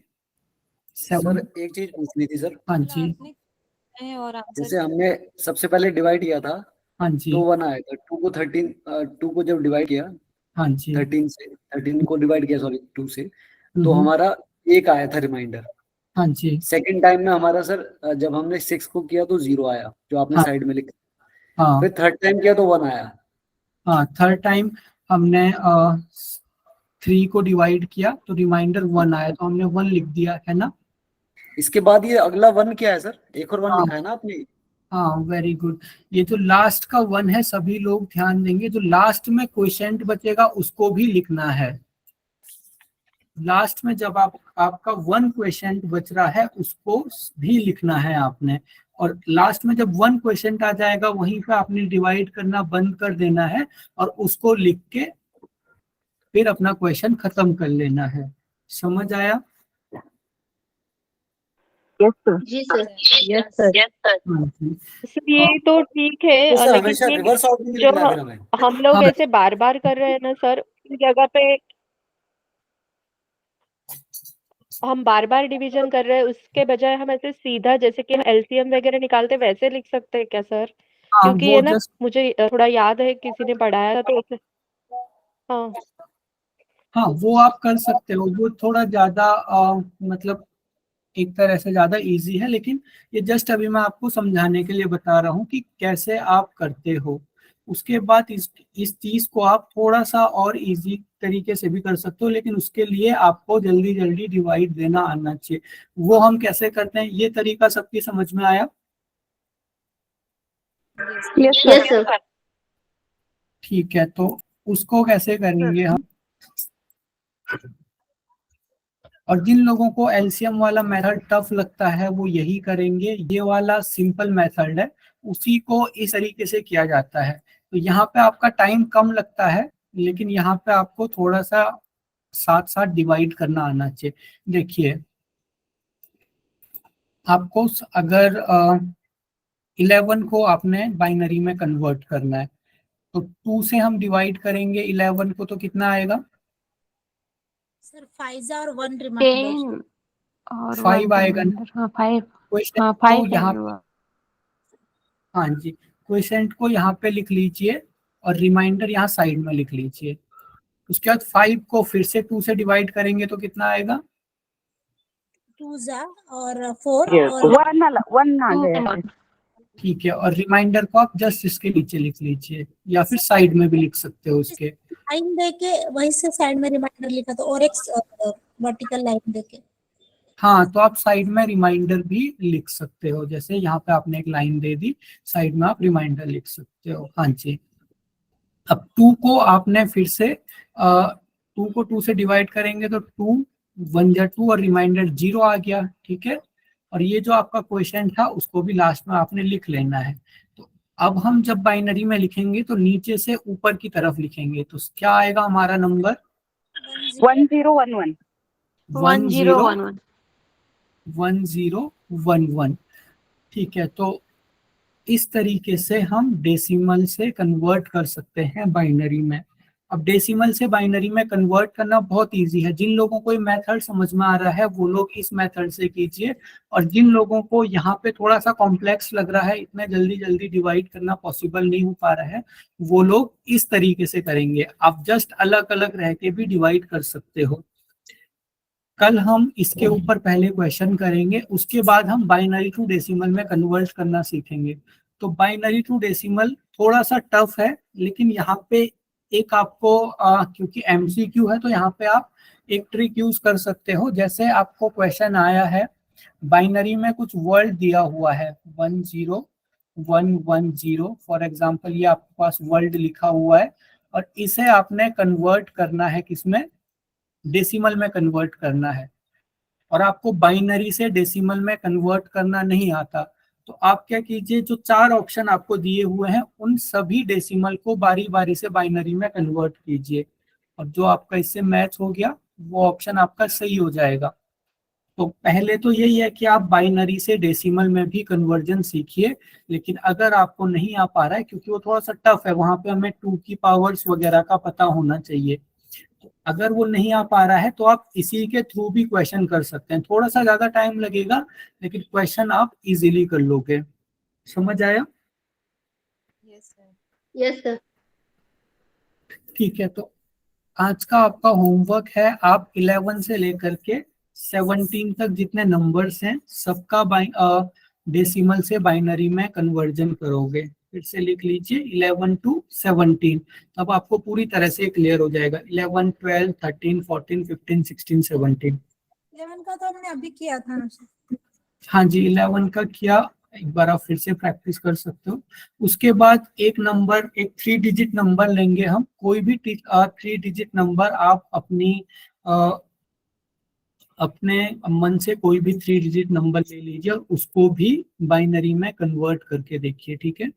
D: सर एक चीज पूछनी थी सर।
A: हाँ जी,
C: और
D: जैसे हमने सबसे पहले डिवाइड किया था,
A: हाँ जी,
D: तो 1 आया था। 2 को 13 2 को जब डिवाइड किया,
A: हाँ जी,
D: 13 को डिवाइड किया, सॉरी 2 से, तो हमारा 1 आया था रिमाइंडर।
A: हाँ जी,
D: सेकंड टाइम में हमारा सर जब हमने 6 को किया तो 0 आया, जो आपने साइड में लिखा।
A: हाँ,
D: फिर थर्ड टाइम किया तो 1 आया।
A: हाँ, थर्ड टाइम हमने 3 को डिवाइड किया तो रिमाइंडर 1 आया, तो हमने 1 लिख दिया, है ना।
D: इसके बाद ये अगला 1 क्या है सर? एक और 1 लिखा है ना आपने?
A: हाँ, वेरी गुड। ये जो लास्ट का 1 है सभी लोग ध्यान देंगे, जो लास्ट में क्वेश्चन बचेगा उसको भी लिखना है। लास्ट में जब आपका 1 क्वेश्चन बच रहा है उसको भी लिखना है आपने, और लास्ट में जब 1 क्वेश्चन आ जाएगा वहीं पे आपने डिवाइड करना बंद कर देना है और उसको लिख के फिर अपना क्वेश्चन खत्म कर लेना है। समझ आया?
L: Yes sir.
E: जी सर।
L: Yes sir.
A: हाँ जी।
L: सर ये तो ठीक है,
D: तो सर
L: लेकिन
D: हमेशा
L: ये
D: रिवर्स ऑर्डर में
L: जो
D: लिखना है फिर हमें।
L: हम लोग
A: हाँ।
L: ऐसे बार बार कर रहे हैं ना सर, उस जगह पे
M: हम बार बार डिवीजन कर रहे हैं, उसके बजाय हम ऐसे सीधा जैसे कि हम एलसीएम वगैरह निकालते वैसे लिख सकते हैं क्या सर?
A: हाँ
M: क्योंकि
A: वो
M: ये ना
A: जस्ट
M: मुझे थोड़ा याद है, किसी ने पढ़ाया था तो हाँ।
A: हाँ वो आप कर सकते हो, वो थोड़ा ज्यादा मतलब एक तरह से ज्यादा इजी है, लेकिन ये जस्ट अभी मैं आपको समझाने के लिए बता रहा हूँ कि कैसे आप करते हो। उसके बाद इस चीज को आप थोड़ा सा और इजी तरीके से भी कर सकते हो, लेकिन उसके लिए आपको जल्दी जल्दी डिवाइड देना आना चाहिए। वो हम कैसे करते हैं, ये तरीका सबकी समझ में आया?
L: Yes
E: yes
L: sir.
E: सर।
A: ठीक है, तो उसको कैसे करेंगे हम? और जिन लोगों को एलसीएम वाला मेथड टफ लगता है वो यही करेंगे, ये वाला सिंपल मेथड है, उसी को इस तरीके से किया जाता है। तो यहाँ पे आपका टाइम कम लगता है, लेकिन यहाँ पे आपको थोड़ा सा साथ साथ डिवाइड करना आना चाहिए। देखिए, आपको अगर 11 को आपने बाइनरी में कन्वर्ट करना है, तो 2 से हम डिवाइड करेंगे 11 को, तो कितना आएगा?
K: सर 5 और 1 रिमाइंडर।
G: 10 और
A: 5
G: 1
A: आएगा ना?
G: रिमाइंडर। हाँ 5।
A: क्वेश्चन
G: हाँ
A: को
G: 5
A: यहाँ,
G: है।
A: हाँ जी, क्वेश्चन को यहाँ पे लिख लीजिए और रिमाइंडर यहाँ साइड में लिख लीजिए। उसके बाद 5 को फिर से 2 से डिवाइड करेंगे तो कितना आएगा?
K: 2 जा और 4 और
L: वन आ गया है।
A: ठीक है, और रिमाइंडर को आप जस्ट इसके नीचे लिख लीजिए, या फिर साइड में भी लिख सकते हो उसके।
K: लाइन देके वहीं से साइड में रिमाइंडर लिखा था और एक वर्टिकल लाइन देके।
A: हाँ, तो आप साइड में रिमाइंडर भी लिख सकते हो, जैसे यहाँ पे आपने एक लाइन दे दी, साइड में आप रिमाइंडर लिख सकते हो। हाँ जी, अब 2 को आपने फिर से 2 को 2 से डिवाइड करेंगे तो 2 1 जा 2 और रिमाइंडर 0 आ गया। ठीक है, और ये जो आपका क्वेश्चन था उसको भी लास्ट में आपने लिख लेना है। तो अब हम जब बाइनरी में लिखेंगे तो नीचे से ऊपर की तरफ लिखेंगे, तो क्या आएगा हमारा नंबर?
L: 1011।
F: 1011।
A: 1011। ठीक है, तो इस तरीके से हम डेसिमल से कन्वर्ट कर सकते हैं बाइनरी में। अब डेसिमल से बाइनरी में कन्वर्ट करना बहुत इजी है। जिन लोगों को ये मेथड समझ में आ रहा है वो लोग इस मेथड से कीजिए, और जिन लोगों को यहाँ पे थोड़ा सा कॉम्प्लेक्स लग रहा है, इतना जल्दी जल्दी डिवाइड करना पॉसिबल नहीं हो पा रहा है, वो लोग इस तरीके से करेंगे। आप जस्ट अलग अलग रह के भी डिवाइड कर सकते हो। कल हम इसके ऊपर पहले क्वेश्चन करेंगे, उसके बाद हम बाइनरी टू डेसिमल में कन्वर्ट करना सीखेंगे। तो बाइनरी टू डेसिमल थोड़ा सा टफ है, लेकिन यहाँ पे एक आपको क्योंकि एमसीक्यू है तो यहाँ पे आप एक ट्रिक यूज कर सकते हो। जैसे आपको क्वेश्चन आया है, बाइनरी में कुछ वर्ड दिया हुआ है 10110, फॉर एग्जाम्पल ये आपके पास वर्ड लिखा हुआ है, और इसे आपने कन्वर्ट करना है किसमें? डेसिमल में कन्वर्ट करना है, और आपको बाइनरी से डेसिमल में कन्वर्ट करना नहीं आता। तो आप क्या कीजिए, जो 4 ऑप्शन आपको दिए हुए हैं उन सभी डेसिमल को बारी बारी से बाइनरी में कन्वर्ट कीजिए, और जो आपका इससे मैच हो गया वो ऑप्शन आपका सही हो जाएगा। तो पहले तो यही है कि आप बाइनरी से डेसिमल में भी कन्वर्जन सीखिए, लेकिन अगर आपको नहीं आ पा रहा है, क्योंकि वो थोड़ा सा टफ है, वहां पे हमें 2 की पावर्स वगैरह का पता होना चाहिए, तो अगर वो नहीं आ पा रहा है तो आप इसी के थ्रू भी क्वेश्चन कर सकते हैं। थोड़ा सा ज्यादा टाइम लगेगा, लेकिन क्वेश्चन आप इजीली कर लोगे। समझ आया?
C: Yes sir.
E: Yes sir.
A: ठीक है, तो आज का आपका होमवर्क है, आप 11 से लेकर के 17 तक जितने नंबर्स हैं सबका डेसिमल से बाइनरी में कन्वर्जन करोगे। फिर से लिख लीजिए 11 to 17, तब आपको पूरी तरह से क्लियर हो जाएगा। 11 12 13 14 15 16 17।
K: 11 का तो हमने अभी किया था ना सर।
A: हाँ जी, 11 का किया, एक बार आप फिर से प्रैक्टिस कर सकते हो। उसके बाद एक नंबर, एक 3 डिजिट नंबर लेंगे हम, कोई भी 3 डिजिट नंबर आप अपने मन से कोई भी 3 डिजिट नंबर ले लीजिए और उसको भी बाइनरी में कन्वर्ट करके देखिए। ठीक है,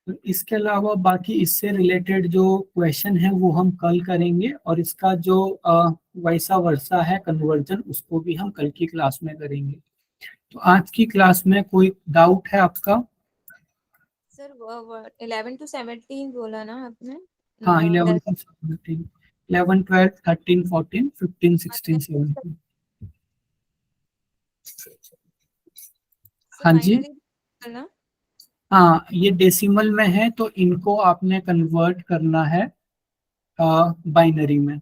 A: तो इसके अलावा बाकी इससे रिलेटेड जो क्वेश्चन है वो हम कल करेंगे, और इसका जो वैसा वर्सा है कन्वर्जन, उसको भी हम कल की क्लास में करेंगे। तो आज की क्लास में कोई डाउट है आपका?
C: सर 11 to 17 बोला ना आपने?
A: हाँ,
C: uh,
A: 11
C: that-
A: 13 11 12 13 14 15 16 17।
C: so
A: हाँ जी,
C: binary करना।
A: हाँ, ये डेसिमल में है तो इनको आपने कन्वर्ट करना है बाइनरी में।